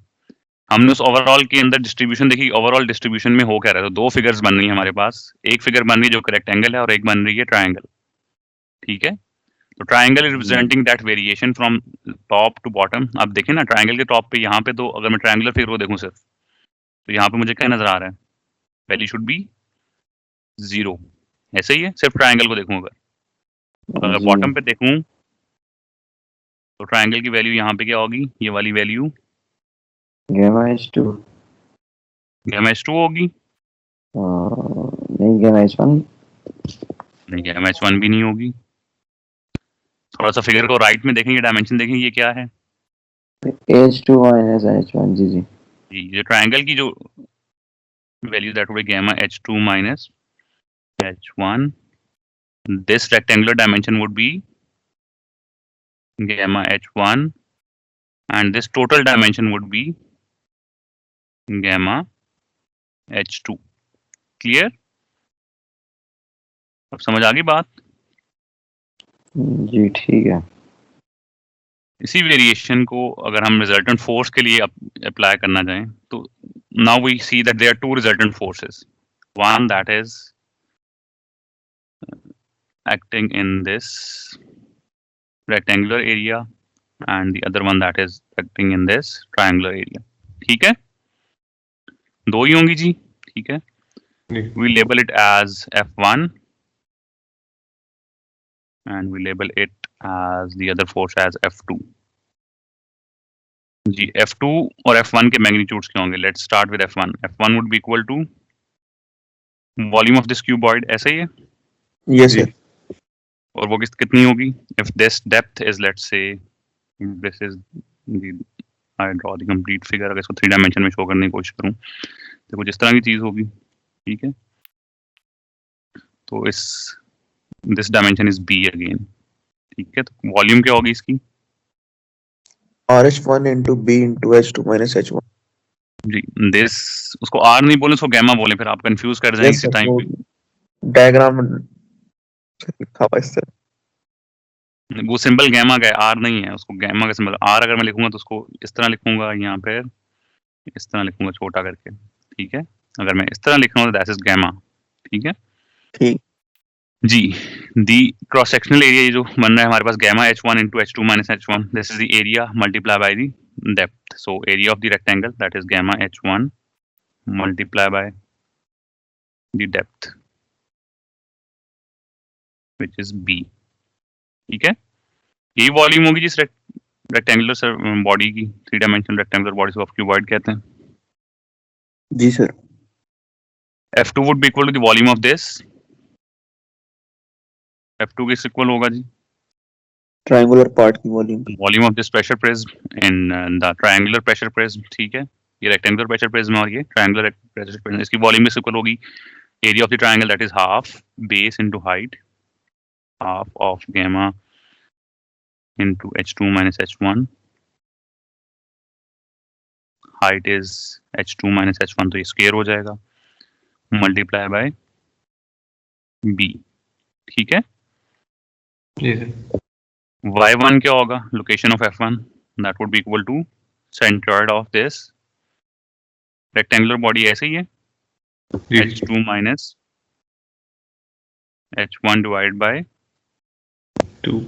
A: हमने उस ओवरऑल के अंदर डिस्ट्रीब्यूशन देखी, ओवरऑल डिस्ट्रीब्यूशन में हो क्या रहा है, तो दो फिगर्स बन रही है हमारे पास, एक फिगर बन रही है जो रेक्टेंगल है और एक बन रही है ट्रायंगल, ठीक है। तो triangle is representing that variation from top to bottom. अब देखें ना, ट्रायंगल के टॉप पे यहाँ पे तो अगर मैं ट्रायंगुलर फिगर को देखूं सिर्फ, तो यहाँ पे मुझे क्या नजर आ रहा है, वैल्यू शुड बी 0, ऐसे ही है, सिर्फ ट्रायंगल को देखूं अगर बॉटम पे देखूं तो ट्रायंगल की वैल्यू यहाँ पे क्या होगी, ये वाली वैल्यू
C: गामा h2
A: होगी,
C: नहीं गामा h1,
A: नहीं गामा h1 भी नहीं होगी। थोड़ा सा फिगर को राइट में देखेंगे, डायमेंशन देखेंगे, ये क्या है,
C: h2 minus h1। जी जी
A: जी, ये ट्रायंगल की जो value that would B gamma h2 minus h1, this rectangular dimension would be gamma h1 and this total dimension would be gamma h2, clear? अब समझ आ गई बात?
C: जी, ठीक है।
A: इसी वेरिएशन को अगर हम रिजल्टेंट फोर्स के लिए अप्लाई करना चाहें तो now we see that there are two resultant forces, one that is acting in this rectangular area and the other one that is acting in this triangular area, ठीक है, दो ही होंगी जी, ठीक है। we label it as F1 and we label it as the other force as F2 ji. F2 और F1 के magnitudes क्या होंगे, let's start with F1 would be equal to volume of this cuboid ऐसा ही है,
D: Yes, sir.
A: और वो कितनी होगी? If this depth is let's say this is I draw the complete figure, अगर इसको 3 डायमेंशन में शो करने की कोशिश करूं तो कुछ इस तरह की चीज होगी, ठीक है। तो इस this dimension is b again, ठीक है। तो वॉल्यूम क्या होगी इसकी?
D: RH1 into B into H2 minus H1.
A: जी, दिस उसको आर नहीं बोले, उसको गैमा बोले, फिर आप कंफ्यूज कर जाएंगे
D: Yes,
A: इसी
D: sir.
A: टाइम पे।
D: वो डायग्राम लिखा हुआ है इस तरह।
A: वो सिंबल गैमा का है, आर नहीं है, उसको गैमा का सिंबल। आर अगर मैं लिखूंगा तो उसको इस तरह लिखूंगा, यहाँ पे इस तरह लिखूंगा छोटा करके, ठीक है। अगर मैं इस तरह लिख रहा हूँ तो दैट इज गैमा, ठीक है
D: ठीक।
A: जी। दी क्रॉस सेक्शनल एरिया ये जो बन रहा है हमारे पास, gamma H1 into H2 minus H1, this is the area multiply by the depth. So area of the rectangle that is gamma H1 multiply by the depth which is B, ठीक है। यही वॉल्यूम होगी जिस rectangular body की, 3 dimensional rectangular body को cuboid कहते हैं।
D: जी sir.
A: F2 would be equal to the volume of this, F2 किस इक्वल होगा जी?
D: ट्रायंगुलर पार्ट की volume.
A: Volume of this pressure prism in the triangular pressure prism, ठीक है। ये रेक्टेंगुलर प्रेशर प्रिज्म और ये ट्रायंगुलर प्रेशर प्रिज्म, इसकी volume इस इक्वल होगी area of the triangle that is half base into height, half of gamma into H2 minus H1, height is H2 minus H1, तो ये स्क्वायर हो जाएगा, multiply by B, ठीक है।
B: जी सर।
A: Y1 क्या होगा? Location of F1, that would be equal to centroid of this rectangular body, ऐसे ही है, H2 minus H1 divided by
B: 2.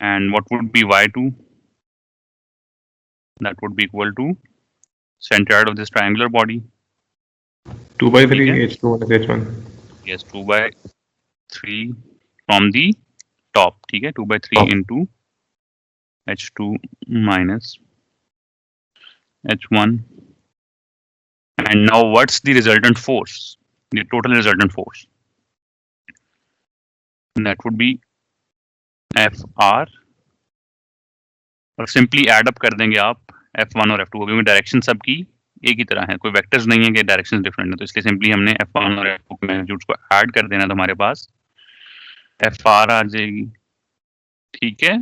A: And what would be Y2? That would be equal to centroid of this triangular body.
B: 2 by 3
A: ठीक है?
B: H2 minus H1.
A: Yes, 2 by 3 from the top, ठीक है, 2 by 3
B: Top.
A: into H2 minus H1. And now what's the resultant force? The total resultant force. That would be FR, और simply add up कर देंगे आप F1 और F2 को, क्योंकि direction सबकी एक ही तरह है, कोई वेक्टर्स नहीं है कि डायरेक्शंस डिफरेंट है, तो इसलिए सिंपली हमने F1 और F2 के मैग्नीट्यूड्स को ऐड कर देना, तो हमारे पास FR आ जाएगी, ठीक है।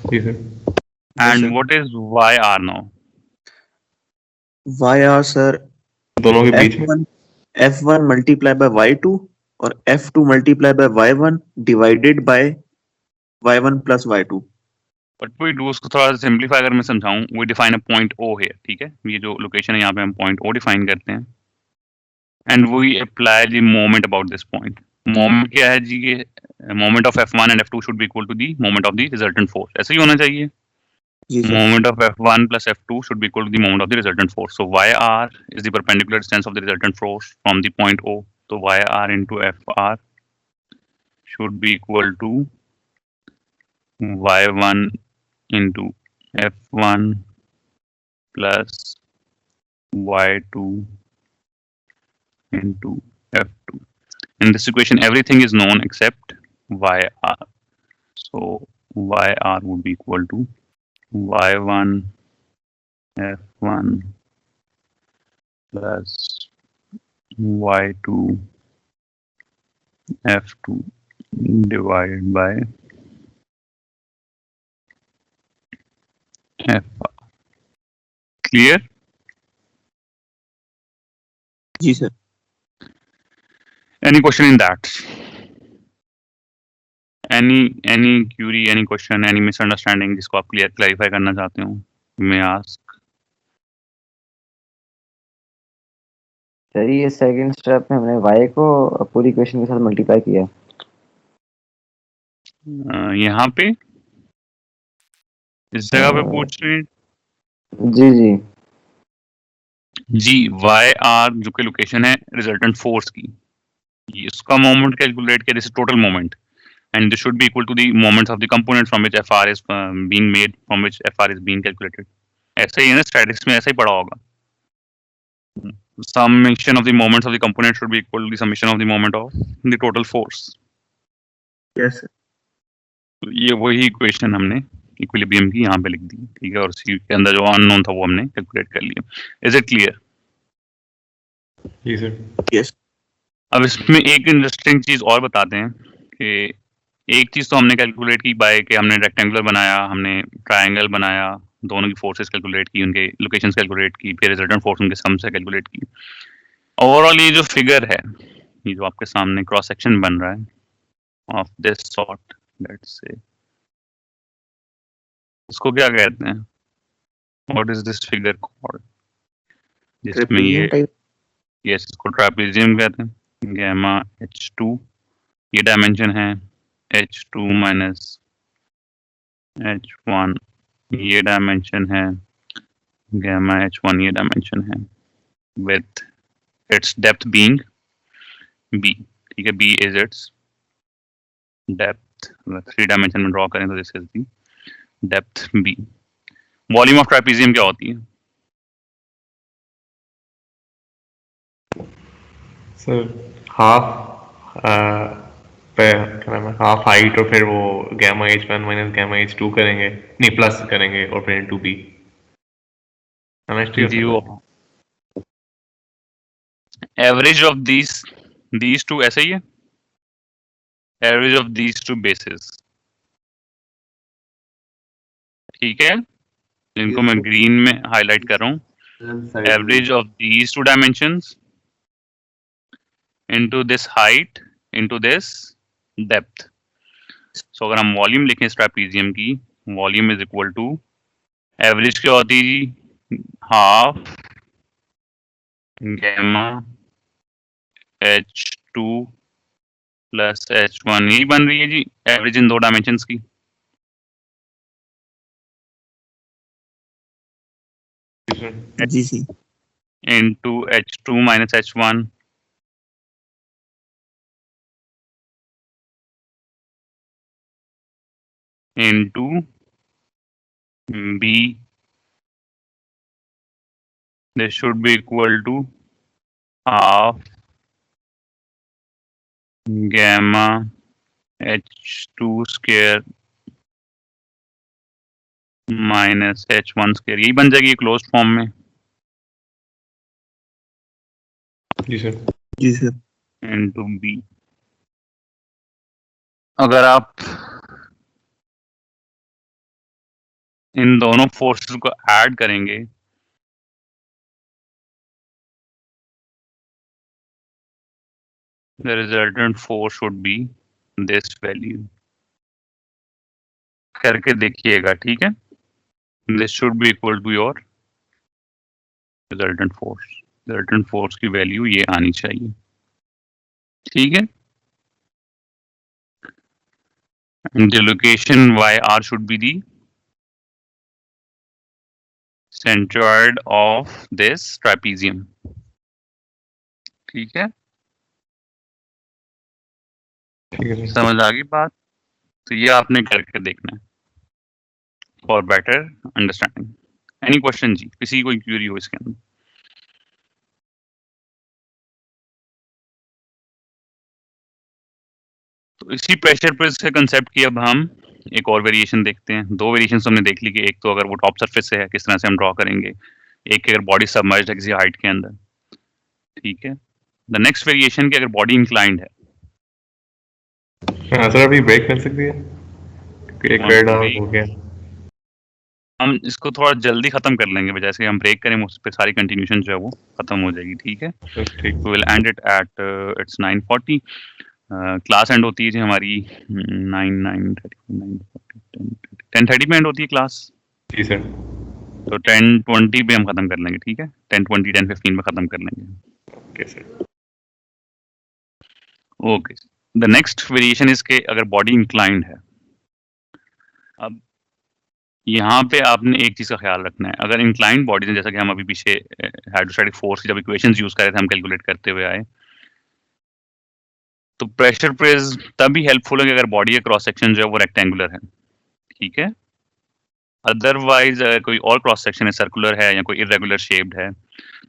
B: जी sir.
A: And what is YR now?
D: YR sir
B: दोनों के बीच में
D: F1 मल्टीप्लाई बाय Y2 और F2 multiply by Y1 divided by Y1 plus Y2।
A: But we do, उसको थोड़ा सिंपलीफाई अगर मैं समझाऊं, we define a point O here, ठीक है। ये जो लोकेशन है यहाँ पे हम पॉइंट O डिफाइन करते हैं, and we apply the moment about this point. Moment क्या है जी? ये moment of F1 and F2 should be equal to the moment of the resultant force, ऐसे ही होना चाहिए।
D: जी sir.
A: Moment of F1 plus F2 should be equal to the moment of the resultant force. So YR is the perpendicular distance of the resultant force from the point O. So YR into FR should be equal to Y1 into F1 plus Y2 into F2. In this equation, everything is known except YR. So YR would be equal to Y1 F1 plus Y2 F2 divided by FR. Clear?
D: जी sir.
A: Any question in that? Any query, any question, any misunderstanding जिसको आप clarify करना चाहते हो, may ask.
C: Sir ये second step में हमने y को पूरी इक्वेशन के साथ मल्टीप्लाई किया।
A: यहाँ पे इस जगह पे पूछ रहे हैं
C: जी जी
A: जी, YR जो कि लोकेशन है रिजल्टेंट फोर्स की, इसका मोमेंट कैलकुलेट किया, this is total moment, and this should be equal to the moments of the component from which FR is being made, from which FR is being calculated. ऐसे ही है ना, statistics में ऐसा ही पढ़ा होगा। summation of the moments of the component should be equal to the summation of the moment of the total force.
D: Yes sir.
A: तो ये वही इक्वेशन हमने इक्विलिब्रियम की यहाँ पे लिख दी, ठीक है, और सी के अंदर जो अननोन था वो हमने कैलकुलेट कर लिया. Is it clear?
B: जी सर.
D: Yes.
A: अब इसमें एक इंटरेस्टिंग चीज और बताते हैं कि एक चीज तो हमने कैलकुलेट की बाय कि हमने रेक्टेंगुलर बनाया, हमने ट्रायंगल बनाया, दोनों की फोर्सेस कैलकुलेट की, उनके लोकेशंस कैलकुलेट की, फिर रिजल्टेंट फोर्स उनके सम से कैलकुलेट की. ओवरऑल ये जो फिगर है, ये जो आपके सामने क्रॉस सेक्शन बन रहा है of this sort, let's say, इसको क्या कहते हैं? What is this figure called? जिसमें
D: Trapezium
A: ये
D: type.
A: यस, इसको ट्रापेजियम कहते हैं. गैमा h2 ये डायमेंशन है, h2 माइनस h1 ये डायमेंशन है, गैमा h1 ये डायमेंशन है, with its depth being b. ठीक है, b इज इट्स डेप्थ. अगर 3 डायमेंशन में ड्रॉ करें तो this is the depth b. Volume of trapezium क्या होती है?
B: सर हाफ क्या नाम है, हाफ हाइट और फिर वो gamma h1 minus gamma h2 करेंगे, नहीं प्लस करेंगे और फिर इनटू b.
A: जी, वो एवरेज ऑफ these two ऐसे ही है, average of these two bases. ठीक है, जिनको मैं ग्रीन में हाईलाइट कर रहा हूँ, average of these two dimensions into this height into this depth. So अगर हम वॉल्यूम लिखें इस ट्रापेजियम की, volume is equal to average क्या होती है जी? Half gamma h2 plus h1, यही बन रही है जी एवरेज इन 2 डायमेंशंस की.
D: जी जी.
A: into h2 minus h1 into b. This should be equal to half gamma h2 square minus h1 square. यही बन जाएगी क्लोज्ड फॉर्म में.
B: जी सर.
D: जी सर.
A: into b. अगर आप इन दोनों फोर्सेस को ऐड करेंगे the resultant force should be this value. करके देखिएगा, ठीक है. This should be equal to your resultant force. Resultant force की वैल्यू ये आनी चाहिए, ठीक है. And the location YR should be the centroid of this trapezium. ठीक है,
B: ठीक है सर.
A: समझ आ गई बात? तो ये आपने करके देखना है for better understanding. Any question जी, किसी की कोई क्यूरी हो इसके अंदर? तो इसी प्रेशर प्रेस के कंसेप्ट की अब हम एक और वेरिएशन देखते हैं. 2 वेरिएशन हमने देख ली कि एक तो अगर वो टॉप सरफेस से है किस तरह से हम ड्रॉ करेंगे, एक अगर बॉडी सबमर्ज्ड है किसी हाइट के अंदर, ठीक है. द नेक्स्ट वेरिएशन की अगर बॉडी इंक्लाइंड है.
B: हाँ सर, अभी ब्रेक कर सकती है, एक डेढ़ हो गया.
A: हम इसको थोड़ा जल्दी खत्म कर लेंगे, बजाय से हम ब्रेक करें उस पे सारी कंटिन्यूशन जो है वो खत्म हो जाएगी, ठीक है.
B: ठीक.
A: We will end it at its 9:40. Class end होती है जी हमारी 10:30 पे एंड होती है क्लास.
B: जी सर.
A: तो 10:20 पे हम खत्म कर लेंगे, ठीक है. 10:20 10:15 पे खत्म कर लेंगे.
B: Okay sir.
A: Okay. The next variation is के अगर बॉडी इंक्लाइंड है. अब यहाँ पे आपने एक चीज का ख्याल रखना है, अगर इंक्लाइंड बॉडी है, जैसा कि हम अभी पीछे हाइड्रोस्टैटिक फोर्स की जब इक्वेशंस यूज कर रहे थे हम कैलकुलेट करते हुए आए, तो प्रेशर प्रेस तभी हेल्पफुल है कि अगर बॉडी का क्रॉस सेक्शन जो है वो रेक्टेंगुलर है, ठीक है. अदरवाइज अगर कोई और क्रॉस सेक्शन है, सर्कुलर है या कोई इरेगुलर शेप्ड है,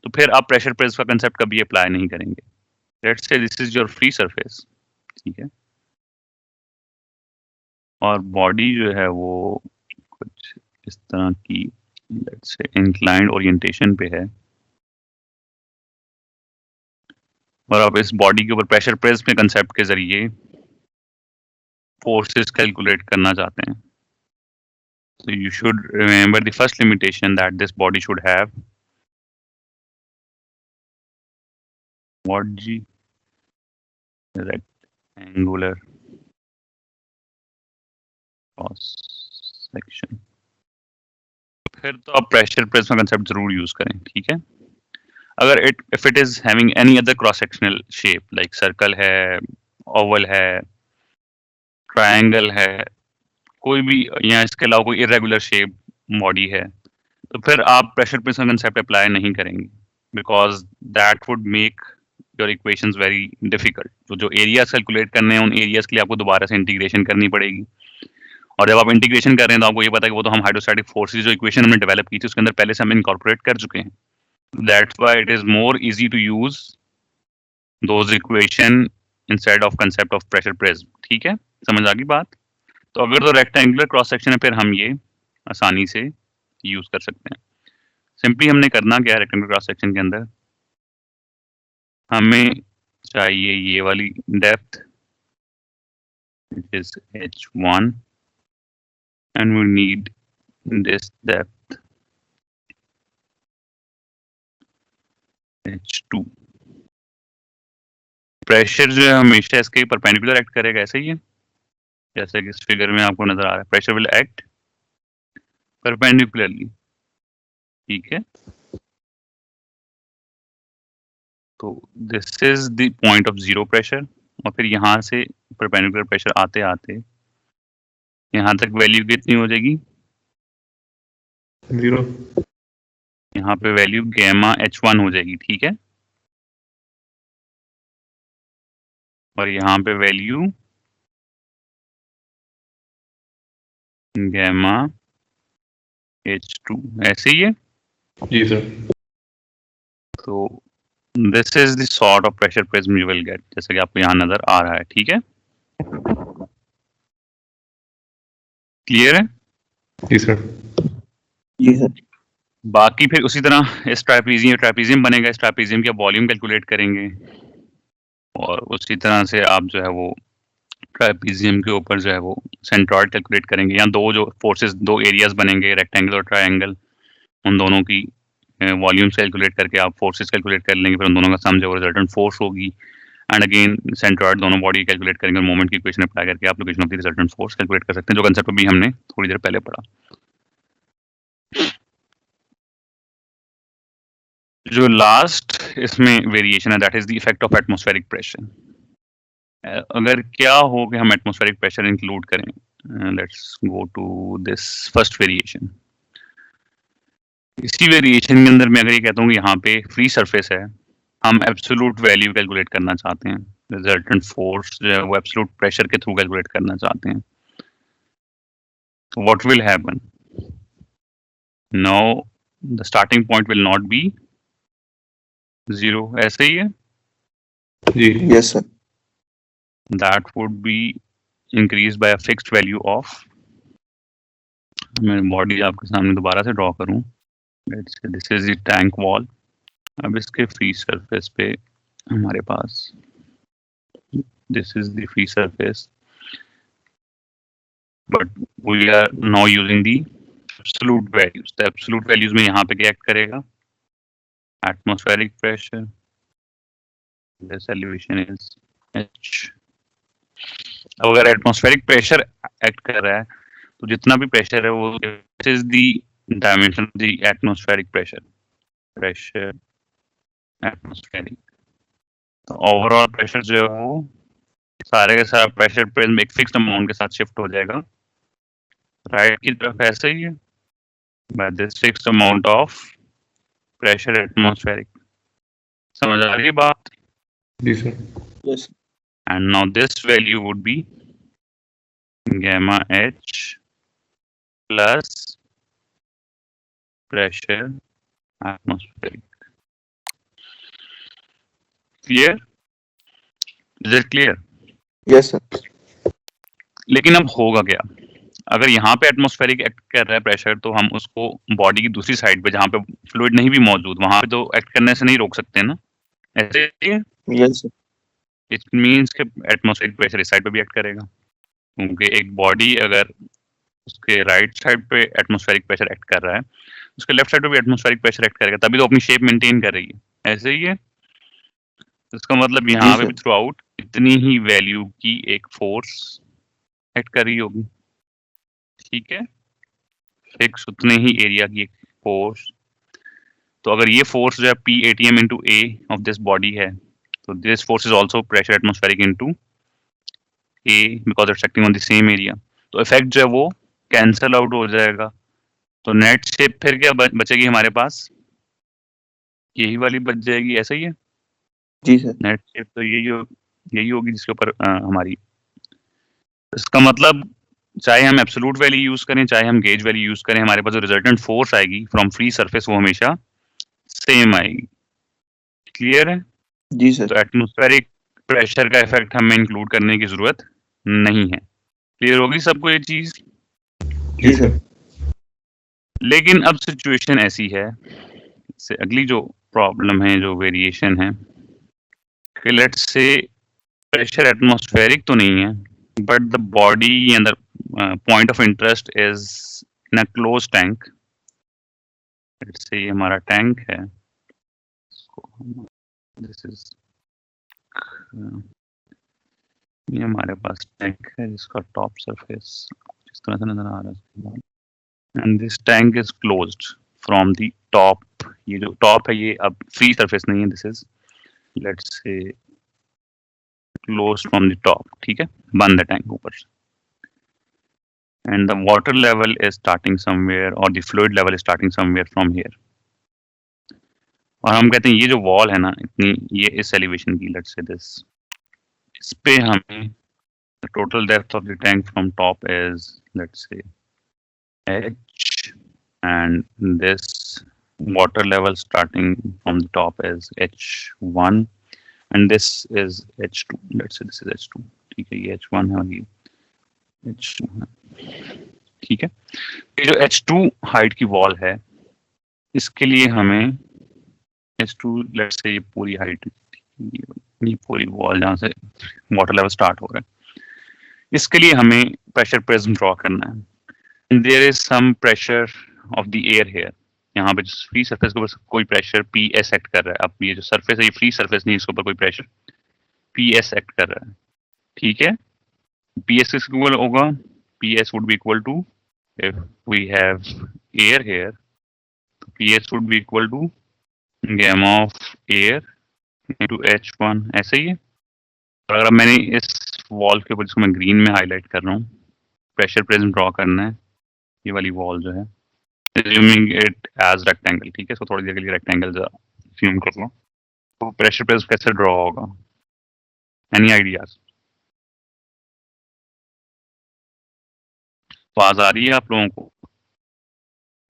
A: तो फिर आप प्रेशर प्रेस का कंसेप्ट कभी अप्लाई नहीं करेंगे। Let's say this is your free surface, ठीक है, और बॉडी जो है वो कुछ इस तरह की लेट्स से इंक्लाइंड ओरिएंटेशन पे है, और आप इस बॉडी के ऊपर प्रेशर प्रेस में कंसेप्ट के जरिए फोर्सेस कैलकुलेट करना चाहते हैं। So you should remember the first limitation that this body should have what G? Rectangular cross section। फिर तो आप प्रेशर प्रेस में कंसेप्ट जरूर यूज करें, ठीक है। अगर if it is having any other cross sectional shape like circle है, ओवल है, ट्रायंगल है, कोई भी या इसके अलावा कोई इरेगुलर शेप बॉडी है, तो फिर आप प्रेशर प्रेस का कंसेप्ट अप्लाई नहीं करेंगे, because that would make your equations very difficult. तो जो एरियाज कैलकुलेट करने हैं उन एरियाज के लिए आपको दोबारा से इंटीग्रेशन करनी पड़ेगी, और जब आप इंटीग्रेशन कर रहे हैं तो आपको ये पता है कि वो तो हम हाइड्रोस्टैटिक फोर्सेस जो इक्वेशन हमने डेवलप की थी उसके अंदर पहले से हम इनकॉर्पोरेट कर चुके हैं। That's why it is more easy to use those equation instead of concept of pressure press, ठीक है, समझ आ गई बात। तो अगर तो रेक्टेंगुलर क्रॉस सेक्शन है फिर हम ये आसानी से यूज कर सकते हैं। सिंपली हमने करना क्या है, रेक्टेंगुलर क्रॉस सेक्शन के अंदर हमें चाहिए ये वाली depth which is h1 and we need this depth h2। Pressure जो है हमेशा इसके परपेंडिकुलर एक्ट करेगा, ऐसा ही है जैसे कि इस फिगर में आपको नजर आ रहा है, प्रेशर विल एक्ट परपेंडिकुलरली, ठीक है। तो this is the point of zero pressure, और फिर यहाँ से परपेंडिकुलर प्रेशर आते आते यहाँ तक वैल्यू कितनी हो जाएगी,
B: 0।
A: यहाँ पे वैल्यू गैमा h1 हो जाएगी, ठीक है, और यहाँ पे वैल्यू गैमा h2, ऐसे ही है
B: जी सर।
A: तो this is the sort of pressure prism you will get, जैसे कि आपको यहाँ नजर आ रहा है, ठीक है, क्लियर है।
B: जी सर।
D: जी सर।
A: बाकी फिर उसी तरह इस ट्रापेजियम बनेगा, इस ट्रापेजियम का वॉल्यूम कैलकुलेट करेंगे, और उसी तरह से आप जो है वो ट्रापेजियम के ऊपर जो है वो सेंट्रॉइड कैलकुलेट करेंगे। यहाँ दो जो फोर्सेस, दो एरियाज बनेंगे, रेक्टेंगल और ट्रायंगल, उन दोनों की वॉल्यूम्स कैलकुलेट करके आप फोर्सेस कैलकुलेट कर लेंगे, फिर उन दोनों का सम जो रिजल्टेंट फोर्स होगी, एंड अगेन सेंट्रॉइड दोनों बॉडी कैलकुलेट करेंगे, और मोमेंट की इक्वेशन अप्लाई करके आप location of the resultant force calculate कर सकते हैं, जो कंसेप्ट भी हमने थोड़ी देर पहले पढ़ा। जो लास्ट इसमें वेरिएशन है that is the effect of atmospheric pressure. अगर क्या हो कि हम एटमॉस्फेरिक प्रेशर इंक्लूड करें, let's go to this first variation. इसी वेरिएशन के अंदर मैं अगर ये कहता हूँ कि यहाँ पे फ्री सरफेस है, हम एब्सोल्यूट वैल्यू कैलकुलेट करना चाहते हैं, रिजल्टेंट फोर्स जो है वो एब्सोल्यूट प्रेशर के थ्रू कैलकुलेट करना चाहते हैं, तो what will happen, now the starting point will not be 0, ऐसे ही है
B: जी।
D: Yes sir.
A: that would be increased by a fixed value of, मैं बॉडी आपके सामने दोबारा से ड्रॉ करूं, let's say this is the tank wall। अब इसके फ्री सरफेस पे हमारे पास this is the free surface, but we are now using the absolute values। the absolute values में यहाँ पे क्या एक्ट करेगा, atmospheric pressure, this elevation is h। अब अगर एटमॉस्फेरिक प्रेशर एक्ट कर रहा है तो जितना भी प्रेशर है वो is the dimension of the atmospheric pressure atmospheric. तो ओवरऑल प्रेशर जो है वो सारे के सारा प्रेशर प्रेस एक फिक्स्ड अमाउंट के साथ शिफ्ट हो जाएगा राइट की तरफ, ऐसे ही है, by this fixed amount of pressure atmospheric. समझ आ रही है बात?
B: जी sir.
D: Yes.
A: And now this value would be gamma h plus pressure atmospheric। Clear? Is it clear?
D: Yes sir.
A: लेकिन अब होगा क्या, अगर यहाँ पे एटमॉस्फेरिक एक्ट कर रहा है प्रेशर, तो हम उसको बॉडी की दूसरी साइड पे जहाँ पे फ्लूइड नहीं भी मौजूद, वहां पे तो एक्ट करने से नहीं रोक सकते ना, ऐसे ही।
D: Yes sir.
A: इट मीन्स कि एटमॉस्फेरिक प्रेशर इस साइड पे भी एक्ट करेगा, क्योंकि एक बॉडी अगर उसके राइट साइड पे एटमॉस्फेरिक प्रेशर एक्ट कर रहा है, उसके लेफ्ट साइड पे भी एटमॉस्फेरिक प्रेशर एक्ट करेगा, तभी तो अपनी शेप मेंटेन कर रही है, ऐसे ही है। इसका मतलब
D: जी
A: यहाँ पे
D: सर।
A: भी थ्रू आउट इतनी ही वैल्यू की एक फोर्स एक्ट कर रही होगी, ठीक है, फिक्स उतने ही एरिया की एक फोर्स। तो अगर ये फोर्स जो है P ATM into A of this body है, तो this force is also pressure atmospheric into A because it's acting on the same area. तो इफेक्ट जो है वो कैंसल आउट हो जाएगा, तो नेट शेप फिर क्या बचेगी हमारे पास, यही वाली बच जाएगी, ऐसा ही है।
D: जी सर।
A: नेट शेप तो यही होगी जिसके ऊपर हमारी, इसका मतलब चाहे हम एब्सोलूट वैल्यू यूज करें चाहे हम गेज वैल्यू यूज करें, हमारे पास जो रिजल्टेंट फोर्स आएगी फ्रॉम फ्री सरफेस वो हमेशा सेम आएगी। क्लियर है?
D: जी सर।
A: तो एटमॉस्फेरिक प्रेशर का इफेक्ट हमें इंक्लूड करने की जरूरत नहीं है। क्लियर होगी सबको ये चीज?
D: जी सर।
A: लेकिन अब सिचुएशन ऐसी है, से अगली जो प्रॉब्लम है, जो वेरिएशन है, कि लेट्स से प्रेशर एटमॉस्फेरिक तो नहीं है, but the body and the point of interest is in a close tank. Let's say ये हमारा टैंक है, दिस इज ये हमारे पास टैंक है जिसका टॉप सरफेस इस तरह से नजर आ रहा है, and this tank is closed from the top. ये जो टॉप है ये अब फ्री सरफेस नहीं है, this is let's say closed from the top, ठीक है, बंद है टैंक ऊपर से, and the water level is starting somewhere और the fluid level is starting somewhere from here. और हम कहते हैं ये जो वॉल है ना इतनी, ये इस एलिवेशन की, लेट्स से दिस, इस पे हमें the total depth of the tank from top is let's say h, and this water level starting from the top is h1 and this is h2, let's say this is h2, ठीक है, ये h1 है और ये h2 है, ठीक है। ये जो h2 हाइट की वॉल है, इसके लिए हमें h2 लेट्स से ये पूरी हाइट, ये पूरी वॉल जहाँ से वाटर लेवल स्टार्ट हो रहा है, इसके लिए हमें प्रेशर प्रिज्म ड्रॉ करना है। There is some pressure of the air here, यहाँ पे फ्री सरफेस के ऊपर कोई प्रेशर PS एक्ट कर रहा है। अब ये जो सरफेस है ये फ्री सरफेस नहीं, इसके ऊपर कोई प्रेशर PS एक्ट कर रहा है, ठीक है। PS किस इक्वल होगा, PS would be equal to, if we have air here, PS would be equal to gamma of air into H1, ऐसे ही है। और अगर मैंने इस वॉल के ऊपर, जिसको मैं ग्रीन में हाईलाइट कर रहा हूँ, प्रेशर प्रिज्म ड्रॉ करना है, ये वाली वॉल जो है, assuming it as रेक्टेंगल, ठीक है, इसको थोड़ी देर के लिए रेक्टेंगल assume कर लो, तो प्रेशर प्रिज्म कैसे ड्रॉ होगा, एनी आइडियाज? आवाज आ रही है आप लोगों को?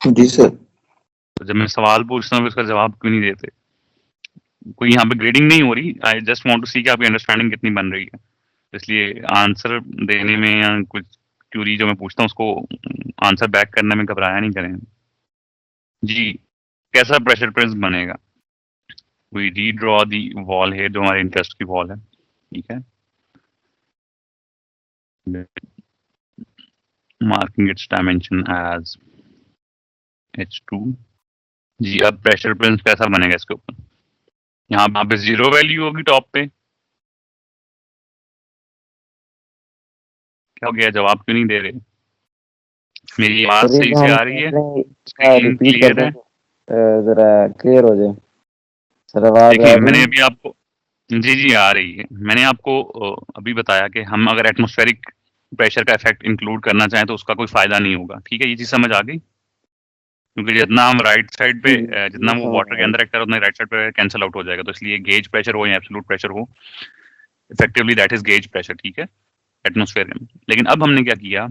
D: जी सर।
A: तो जब मैं सवाल पूछता हूँ इसका जवाब क्यों नहीं देते? कोई यहाँ पे ग्रेडिंग नहीं हो रही, आई जस्ट वांट टू सी कि आपकी अंडरस्टैंडिंग कितनी बन रही है, इसलिए आंसर देने में या कुछ क्यूरी जो मैं पूछता हूँ उसको आंसर बैक करने में घबराया नहीं करें। जी, कैसा प्रेशर प्रिज्म बनेगा? वी रीड्रॉ दी वॉल है जो हमारे इंटरेस्ट की वॉल है, ठीक है, marking its dimension as H2। जी, अब प्रेशर प्रिज्म कैसा बनेगा इसके ऊपर? यहाँ पे 0 वैल्यू होगी टॉप पे, क्या हो गया, जवाब क्यों नहीं दे रहे? मेरी आवाज सही से आ रही है, स्क्रीन क्लियर है?
C: जरा क्लियर हो जाए सर, आवाज
A: देखिए मैंने अभी आपको, जी आ रही है, मैंने आपको अभी बताया कि हम अगर एटमॉस्फेरिक प्रेशर का इफेक्ट इंक्लूड करना चाहें तो उसका कोई फायदा नहीं होगा, ठीक है, ये चीज समझ आ गई? क्योंकि जितना हम राइट साइड पे, जितना वो वाटर के अंदर एक्ट कर रहा है उतना राइट साइड पे कैंसिल आउट हो जाएगा, तो इसलिए गेज प्रेशर हो या एब्सोल्यूट प्रेशर हो, effectively that is gauge pressure, ठीक है, एटमॉस्फेयर में। लेकिन अब हमने क्या किया,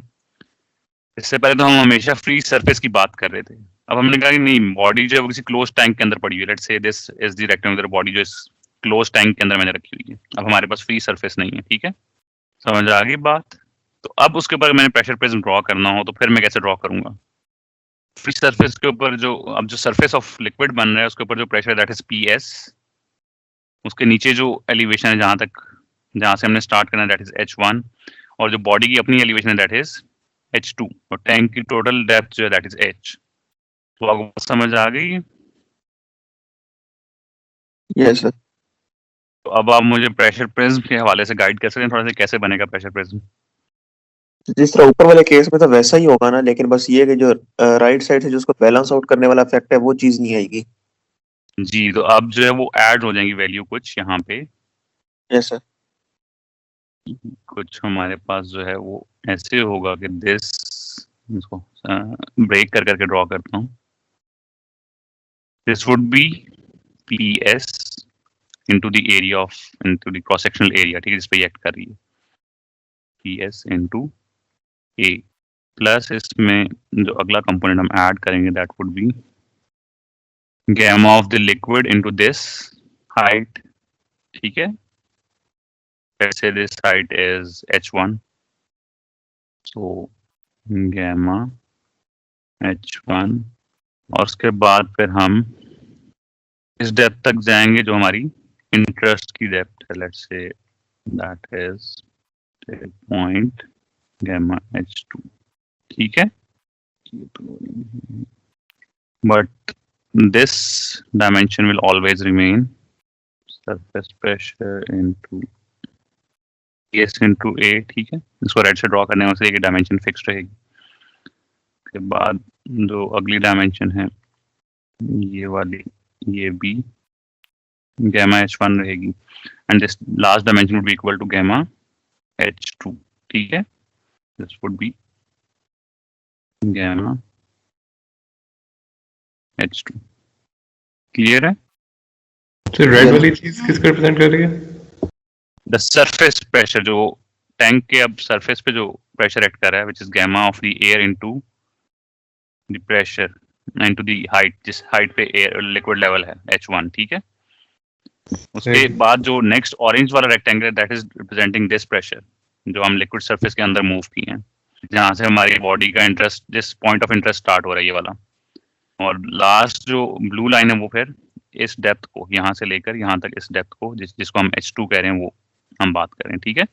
A: इससे पहले तो हम हमेशा फ्री सरफेस की बात कर रहे थे, अब हमने कहा कि नहीं, बॉडी जो है वो किसी क्लोज टैंक के अंदर पड़ी हुई है, let's say this is the rectangular body जो इस क्लोज टैंक के अंदर मैंने रखी हुई है। अब हमारे पास फ्री सरफेस नहीं है, ठीक है, समझ आ गई बात। तो अब उसके ऊपर मैंने प्रेशर प्रिज्म ड्रॉ करना हो तो फिर मैं कैसे ड्रॉ करूंगा? फ्री सरफेस के ऊपर जो अब जो सरफेस ऑफ लिक्विड बन रहा है उसके ऊपर जो प्रेशर दैट इज PS, उसके नीचे जो एलिवेशन है जहां से हमने स्टार्ट करना है दैट इज H1, और जो बॉडी की अपनी एलिवेशन है दैट इज H2, और टैंक की टोटल डेप्थ जो है दैट इज H। तो आपको बात समझ आ गई?
D: Yes sir.
A: तो अब आप मुझे प्रेशर प्रिज्म के हवाले से गाइड कर सकते हैं थोड़ा सा, कैसे बनेगा प्रेशर प्रिज्म?
D: जिस तरह ऊपर वाले केस में तो वैसा ही होगा ना, लेकिन बस ये कि जो राइट साइड से जो उसको बैलेंस आउट करने वाला इफेक्ट है वो चीज नहीं आएगी।
A: जी, तो अब जो है वो ऐड हो जाएंगी वैल्यू कुछ यहाँ पे,
D: यस सर।
A: कुछ हमारे पास जो है वो ऐसे होगा कि दिस, इसको ब्रेक कर करके ड्रॉ करता हूँ। This would B PS into the area of into the cross sectional area, ठीक है, जिस पे ये एक्ट कर रही है, PS into A प्लस इसमें जो अगला कंपोनेंट हम ऐड करेंगे that would be gamma of the liquid into this height, ठीक है, let's say this height is H1, so gamma H1, और उसके बाद फिर हम इस डेप्थ तक जाएंगे जो हमारी इंटरेस्ट की डेप्थ है, let's say that is point gamma H2, ठीक है। But this dimension will always remain surface pressure into S into A, ठीक है, इसको रेड से ड्रॉ करने से एक डायमेंशन फिक्स रहेगी। उसके बाद जो अगली डायमेंशन है ये वाली, ये भी gamma H1 रहेगी, and this last dimension would be equal to gamma H2, ठीक है, this would be gamma H2। Clear है?
B: तो रेड वाली चीज किसको रिप्रेजेंट कर रही है?
A: द सरफेस प्रेशर, जो टैंक के अब सरफेस पे जो प्रेशर एक्ट कर रहा है, which is gamma of the air into the pressure into the height, जिस हाइट पे एयर लिक्विड लेवल है H1, ठीक है। उसके बाद जो नेक्स्ट ऑरेंज वाला rectangle that is representing this pressure, जो हम लिक्विड सरफेस के अंदर मूव किए हैं, जहां से हमारी बॉडी का इंटरेस्ट, जिस पॉइंट ऑफ इंटरेस्ट स्टार्ट हो रहा है ये वाला, और लास्ट जो ब्लू लाइन है वो फिर इस डेप्थ को यहाँ से लेकर यहाँ तक, इस डेप्थ को जिसको हम H2 कह रहे हैं वो हम बात करें, ठीक है।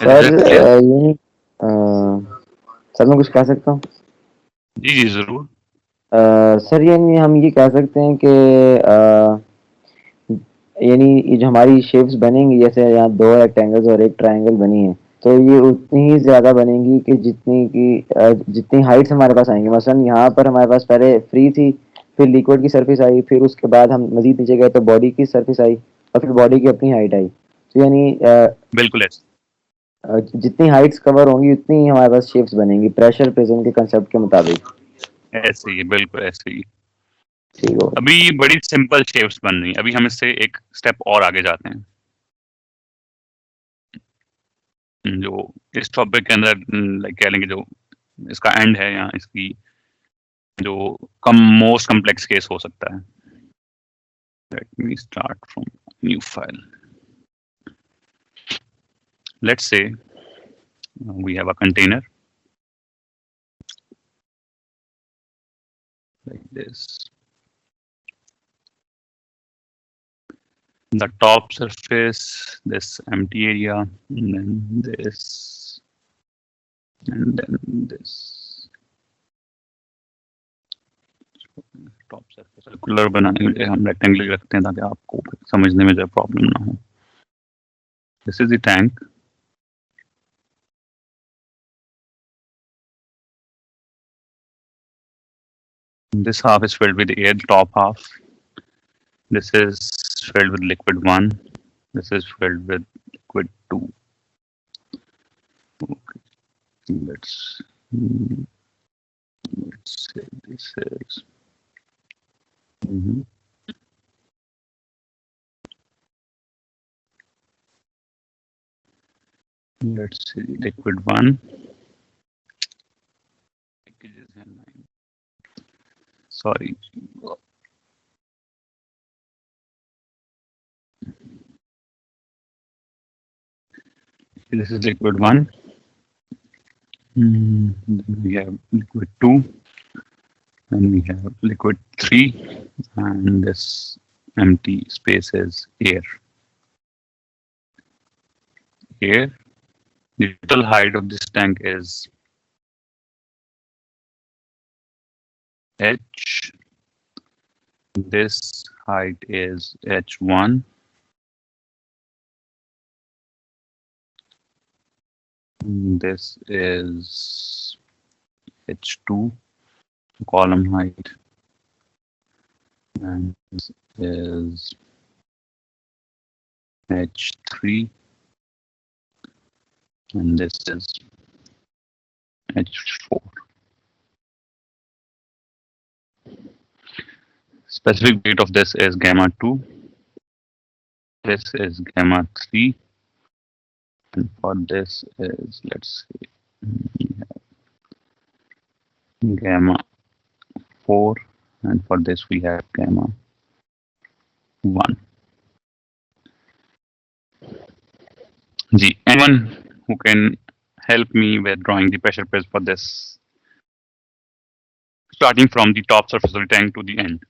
C: सर ये सर मैं कुछ कह सकता हूँ?
A: जी जी जरूर।
C: सर यानी हम ये कह सकते हैं कि यानी ये जो हमारी शेप्स बनेंगी, जैसे यहाँ 2 रेक्टेंगल्स और एक ट्रायंगल बनी है, तो ये उतनी ही ज्यादा बनेंगी कि जितनी हाइट्स हमारे पास आएंगी। मसलन यहाँ पर हमारे पास पहले फ्री थी, फिर लिक्विड की सरफेस आई, फिर उसके बाद हम मजीद नीचे गए तो बॉडी की सरफेस आई, और फिर बॉडी की अपनी हाइट आई। तो यानी
A: बिल्कुल ऐसे
C: जितनी हाइट्स कवर होंगी उतनी ही हमारे पास शेप्स बनेंगी प्रेशर प्रिज्म के कंसेप्ट के मुताबिक।
A: ऐसे ही, बिल्कुल ऐसे ही।
C: ठीक हो,
A: अभी बड़ी सिंपल शेप्स बन रही, अभी हम इससे एक स्टेप और आगे जाते हैं। जो इस टॉपिक के अंदर लाइक कह लेंगे जो इसका एंड है, या इसकी जो मोस्ट कम्प्लेक्स केस हो सकता है। Let me start from new file. Let's say we have a container like this. The top surface, this empty area, and then this, and then this. Top surface circular बनाने के लिए हम rectangle रखते हैं ताकि आपको समझने में जो प्रॉब्लम ना हो। This is the tank. This half is filled with air, the top half. This is filled with liquid 1. This is filled with liquid 2. Okay. Let's say this is let's say liquid 1. Sorry. This is liquid 1. Then we have liquid 2. Then we have liquid 3. And this empty space is air. Air. The total height of this tank is H. This height is H1. This is H2, column height. And this is H3. And this is H4. Specific weight of this is gamma 2. This is gamma 3. And for this is, let's see, we have gamma 4. And for this we have gamma 1. Anyone who can help me with drawing the pressure pairs for this, starting from the top surface of the tank to the end,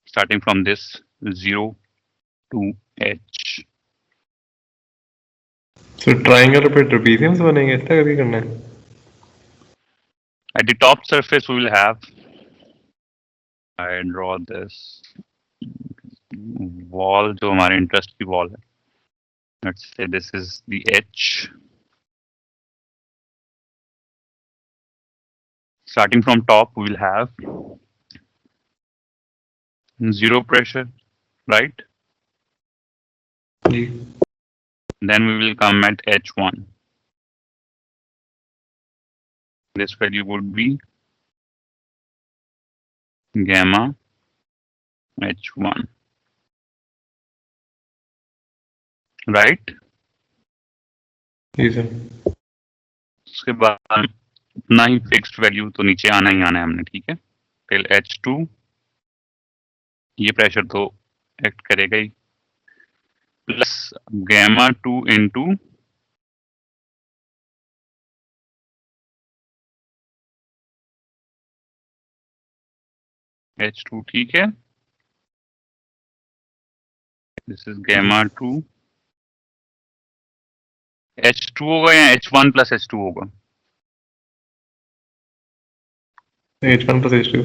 A: starting from this 0 to H.
B: So triangle पे trapeziums बनेंगे, ऐसा कभी करना है?
A: At the top surface we will have, I draw this wall जो हमारे interest की wall है. Let's say this is the H. Starting from top we will have 0 pressure, right? Then we will come at H1. This value would be gamma H1. Right?
B: Yes, sir.
A: उसके बाद उतना ही fixed value तो नीचे आना ही आना है हमने, ठीक है? टिल H2 ये प्रेशर तो एक्ट करेगा ही, प्लस gamma 2 into H2, ठीक है? This is gamma 2. H2 होगा या H1 plus H2 होगा?
B: H1 plus H2.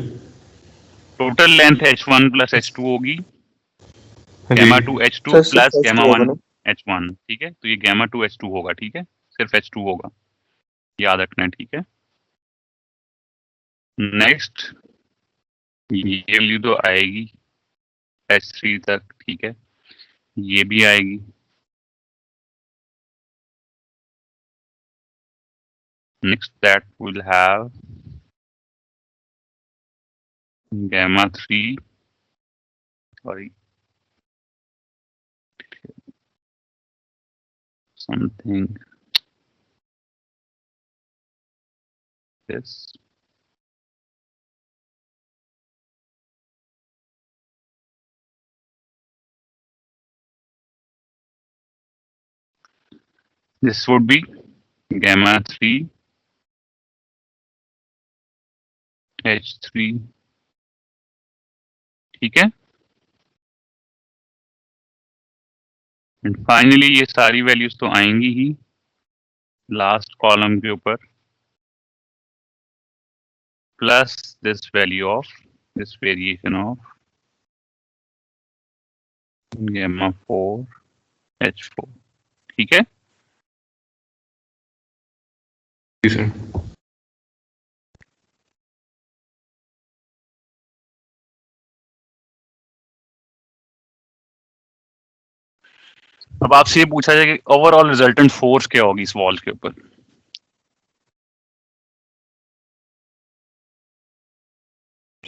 A: Total length H1 plus H2 होगी, gamma 2 H2
D: सर,
A: plus
D: सिर्फ
A: gamma
D: H2 होगा
A: 1
D: ना?
A: H1, ठीक है? तो ये gamma 2 H2 होगा, ठीक है? सिर्फ H2 होगा, याद रखना है, ठीक है? नेक्स्ट ये वैल्यू तो आएगी H3 तक, ठीक है? ये भी आएगी. Next that will have gamma 3, sorry, something this. This would be gamma 3 H3, ठीक है? एंड फाइनली ये सारी वैल्यूज तो आएंगी ही लास्ट कॉलम के ऊपर, plus this value of this variation of gamma 4 H4, ठीक है?
B: Yes, sir.
A: अब आपसे ये पूछा जाए कि ओवरऑल रिजल्टेंट फोर्स क्या होगी इस वॉल के ऊपर?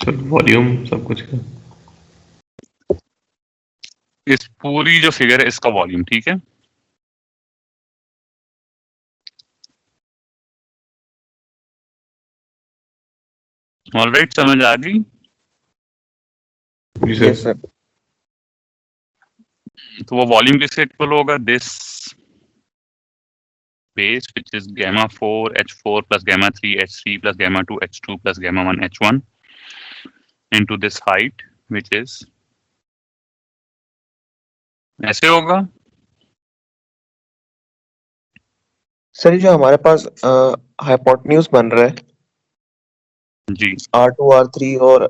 B: सर वॉल्यूम सब कुछ का.
A: इस पूरी जो फिगर है इसका वॉल्यूम, ठीक है? ऑलराइट, समझ आ गई?
B: Yes, sir.
A: तो वो वॉल्यूम किससे इक्वल होगा? This base, which is gamma 4 H4 plus gamma 3 H3 plus gamma 2 H2 plus gamma 1 H1 into this height, which is ऐसे होगा।
D: सर जो हमारे पास हाइपोटेन्यूज बन रहा है
A: जी
D: R2 R3 और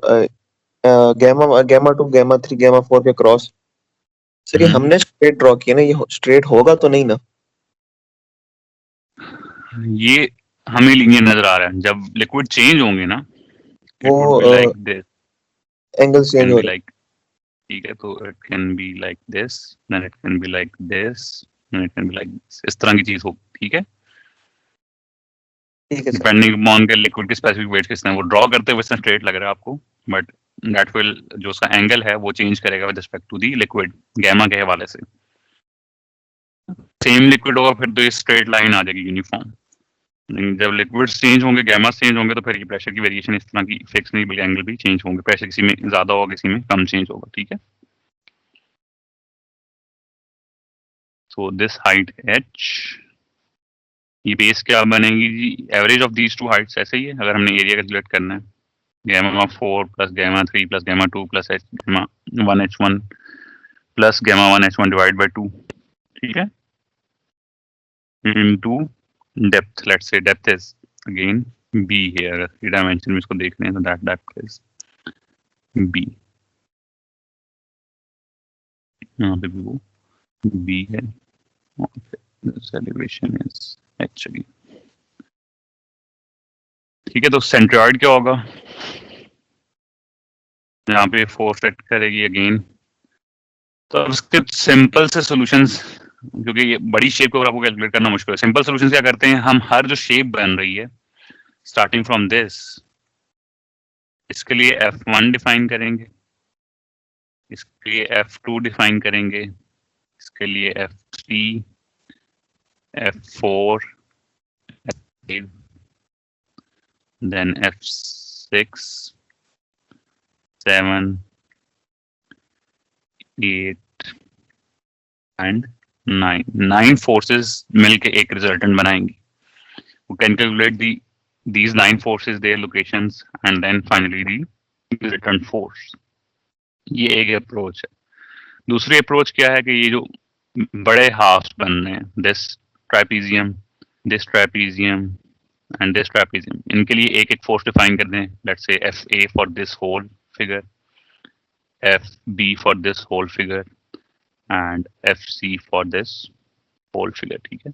D: gamma 2 gamma 3 gamma 4 के क्रॉस, सर ये हमने स्ट्रेट ड्रॉ किया ना, ये स्ट्रेट होगा तो नहीं ना?
A: ये हमें लीनियर नजर आ रहा है। जब लिक्विड चेंज होंगे ना,
D: वो
A: like this
D: angle change
A: can
D: हो
A: बी
D: रहे
A: लाइक, ठीक है, तो it can be like this, then it can be like this, then it can be like this, इस तरह की चीज होगी, ठीक है।
D: ठीक है सर।
A: डिपेंडिंग अपॉन के लिक्विड की स्पेसिफिक वेट कितना है, वो ड्रॉ करते हुए स्ट्रेट लग रहा है आपको, बट दैट विल, जो उसका एंगल है वो चेंज करेगा with respect to the liquid gamma के हवाले से। सेम लिक्विड होगा फिर तो ये स्ट्रेट लाइन आ जाएगी यूनिफॉर्म। जब लिक्विड चेंज होंगे, गैमा चेंज होंगे, तो फिर ये प्रेशर की वेरिएशन इस तरह की फिक्स नहीं, बल्कि एंगल भी चेंज होंगे। प्रेशर किसी में ज्यादा होगा, किसी में कम चेंज होगा, ठीक है। सो दिस हाइट h, ये बेस क्या बनेगी जी, average of these two heights, ऐसे ही है अगर हमने एरिया कैलकुलेट करना है। Gamma 4 plus gamma 3 plus gamma 2 plus gamma 1 h1 plus gamma 1 h1 divide by 2, ठीक है, into depth. Let's say depth is again b here, अगर 3 डायमेंशन में इसको देख रहे हैं तो दैट डेप्थ इज b, यहाँ पे भी वो b है, और फिर this elevation is h again, ठीक है। तो सेंट्रॉइड क्या होगा, यहाँ पे फोर्स सेट करेगी अगेन। तो अब इसके सिंपल से सॉल्यूशंस, क्योंकि ये बड़ी शेप को आपको कैलकुलेट करना मुश्किल है, सिंपल सॉल्यूशन क्या करते हैं हम, हर जो शेप बन रही है स्टार्टिंग फ्रॉम दिस, इसके लिए f1 डिफाइन करेंगे, इसके लिए f2 डिफाइन करेंगे, इसके लिए f3, f4, f5, then f6, 7, 8 and 9। 9 forces मिलके एक रिजल्टेंट बनाएंगी। We can calculate these 9 forces, their locations, and then finally the resultant force. ये एक अप्रोच है। दूसरी अप्रोच क्या है कि ये जो बड़े हाफ्स बन रहे हैं, this trapezium and this trapezium, इनके लिए एक एक फोर्स डिफाइन कर दें। Let's say FA for this whole figure, FB for this whole figure and FC for this whole figure, ठीक है।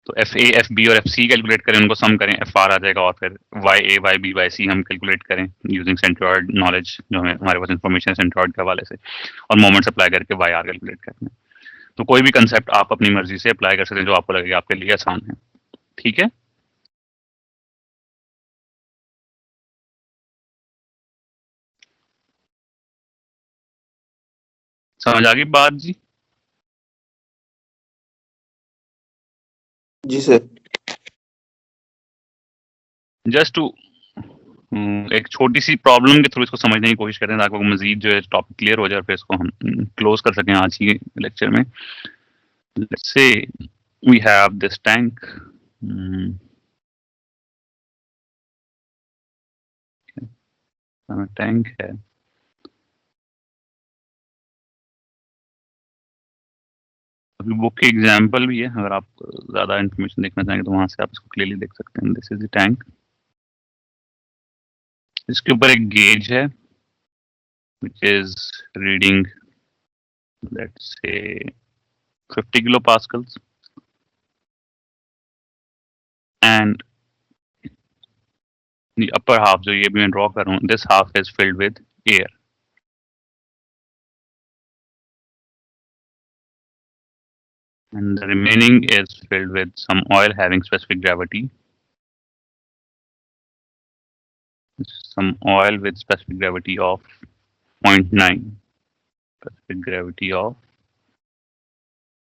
A: तो FA, FB और FC कैलकुलेट करें, उनको सम करें, FR आ जाएगा, और फिर YA, YB, YC हम कैलकुलेट करें यूजिंग सेंट्रॉइड नॉलेज, जो हमें हमारे पास इंफॉर्मेशन है सेंट्रॉइड के हवाले से, और मोमेंट्स अप्लाई करके YR कैलकुलेट करना है। तो कोई भी कंसेप्ट आप अपनी मर्जी से अप्लाई कर सकते हैं जो आपको लगेगा आपके लिए आसान है, ठीक है। समझ आ गई बात जी?
D: जी सर।
A: जस्ट टू एक छोटी सी प्रॉब्लम के थ्रू इसको समझने की कोशिश करें ताकि मजीद जो है टॉपिक क्लियर हो जाए, फिर इसको हम क्लोज कर सकें आज की लेक्चर में। Let's say we have this tank, tank है, अभी बुक की एग्जांपल भी है, अगर आप ज्यादा इंफॉर्मेशन देखना चाहेंगे तो वहां से आप इसको क्लियरली देख सकते हैं। दिस इज द टैंक, इसके ऊपर एक गेज है which is reading, let's say 50 kilopascals, and the upper half जो ये भी मैं ड्रॉ कर रहा हूँ, this half is filled with air, and the remaining is filled with some oil having specific gravity, some oil with specific gravity of 0.9, specific gravity of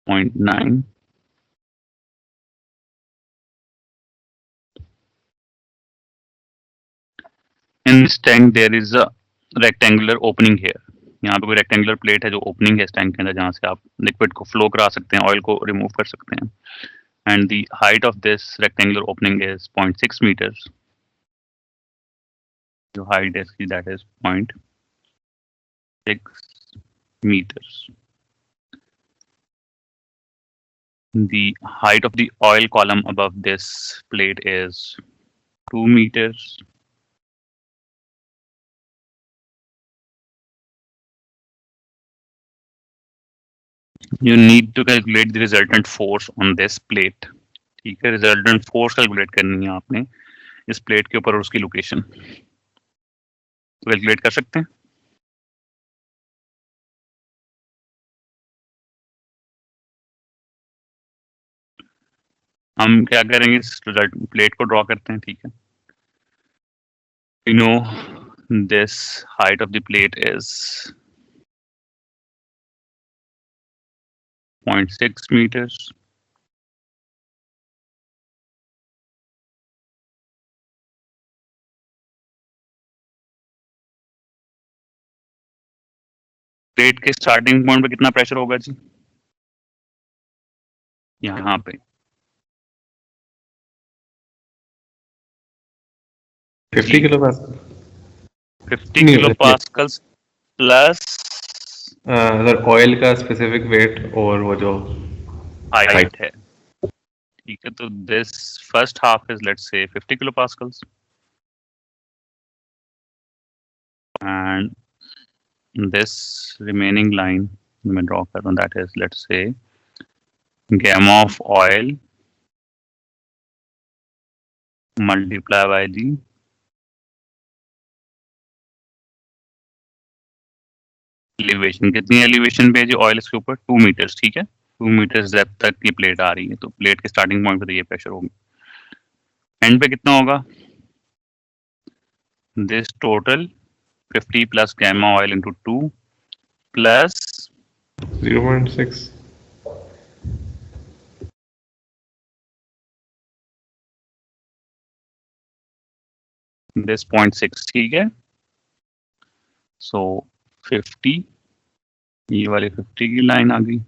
A: 0.9. In this tank there is a rectangular opening here, यहाँ पे कोई rectangular plate है जो opening है इस tank के अंदर, जहाँ से आप लिक्विड को फ्लो करा सकते हैं, ऑयल को रिमूव कर सकते हैं. And the height of this rectangular opening is 0.6 meters. जो हाइट है इसकी that is 0.6 meters. The height of the oil column above this plate is 2 meters. You need to calculate the resultant force on this plate. ठीक है, resultant force calculate करनी है आपने इस plate के ऊपर और उसकी लोकेशन. तो कैलकुलेट कर सकते हैं. हम क्या करेंगे, इस प्लेट को ड्रॉ करते हैं. ठीक है, you know this height of the plate is 0.6 meters. Plate के स्टार्टिंग पॉइंट पे कितना प्रेशर होगा जी? यहाँ पे
B: 50 kilo pascal.
A: 50 kilo pascal plus
B: अगर ऑयल का स्पेसिफिक वेट और वो जो
A: हाइट है. ठीक है, तो this first half is let's say 50 kilo pascals and this remaining line मैं draw कर रहा हूँ, that is let's say gamma of oil multiply by the elevation. कितनी elevation पे है जी ऑयल इसके ऊपर? 2 meters. ठीक है, 2 meters डेप्थ तक की प्लेट आ रही है, तो प्लेट के स्टार्टिंग पॉइंट पे तो ये प्रेशर होगा. एंड पे कितना होगा? This total 50 plus gamma oil into 2 plus
B: 0.6.
A: this 0.6. ठीक है, so 50, ये वाली 50 की लाइन आ गई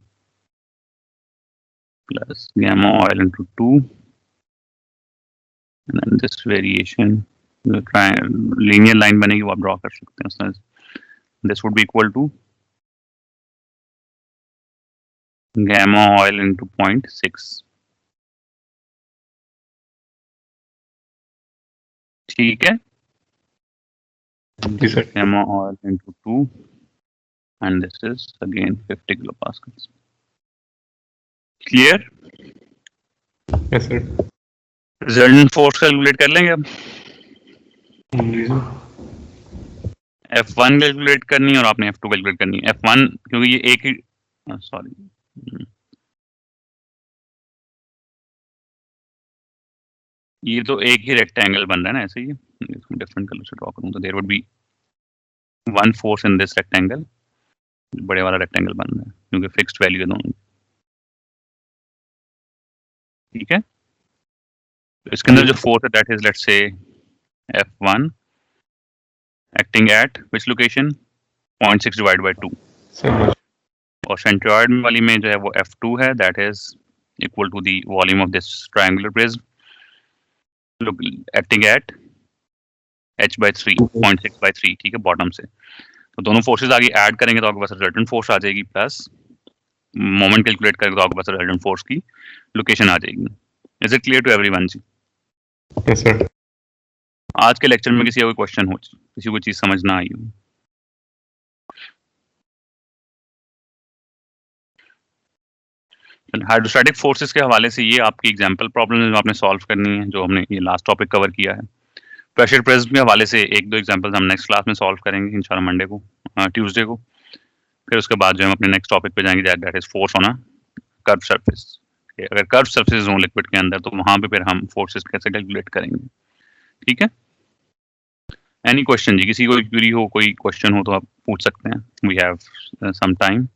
A: plus gamma oil into 2 and then this variation linear line बनेगी, वो आप ड्रॉ कर सकते हैं उसमें. this would be equal to gamma oil into 0.6. ठीक है,
B: जी sir.
A: gamma oil into 2 and this is again 50 kilopascals. Clear?
B: Yes sir.
A: Resultant force calculate कर लेंगे अब.
B: जी सर.
A: F1 कैलकुलेट करनी है और आपने F2 कैलकुलेट करनी है. F1 क्योंकि ये एक ही सॉरी ये तो एक ही रेक्टेंगल बन रहा है ना, ऐसे ही डिफरेंट कलर से ड्रॉ करूँ तो there would be one force in this rectangle. बड़े वाला रेक्टेंगल बन रहा है क्योंकि फिक्स्ड वैल्यू है दोनों. ठीक है, तो इसके अंदर जो फोर्स है that is let's say F1 acting at which location 0.6 divide by 2.
B: Sir
A: और सेंट्रॉइड वाली में जो है वो F2 है, that is equal to the volume of this triangular prism acting at h/3 0.6/3. ठीक है, बॉटम से. तो दोनों फोर्सेस आगे ऐड करेंगे तो आपके पास रिजल्टेंट फोर्स आ जाएगी प्लस मोमेंट कैलकुलेट करेंगे तो आपके पास रिजल्टेंट फोर्स की लोकेशन आ जाएगी. Is it clear to everyone जी?
B: Yes sir.
A: आज के लेक्चर में किसी का कोई क्वेश्चन हो, किसी को चीज समझ ना आई हो? हाइड्रोस्टैटिक फोर्सेस के हवाले से ये आपकी एग्जांपल प्रॉब्लम जो आपने सॉल्व करनी है, जो हमने ये लास्ट टॉपिक कवर किया है. प्रेशर प्रिज्म के हवाले से एक दो एग्जांपल्स हम नेक्स्ट क्लास में सॉल्व करेंगे इंशाल्लाह मंडे को, ट्यूसडे को. फिर उसके बाद जो हम अपने नेक्स्ट टॉपिक पे जाएंगे that is force on a curve surface. अगर कर्व सरफेस हो लिक्विड के अंदर तो वहां पे फिर हम फोर्सेस कैसे कैलकुलेट करेंगे. ठीक है, एनी क्वेश्चन जी? किसी को क्वेरी हो, कोई क्वेश्चन हो तो आप पूछ सकते हैं. We have some time.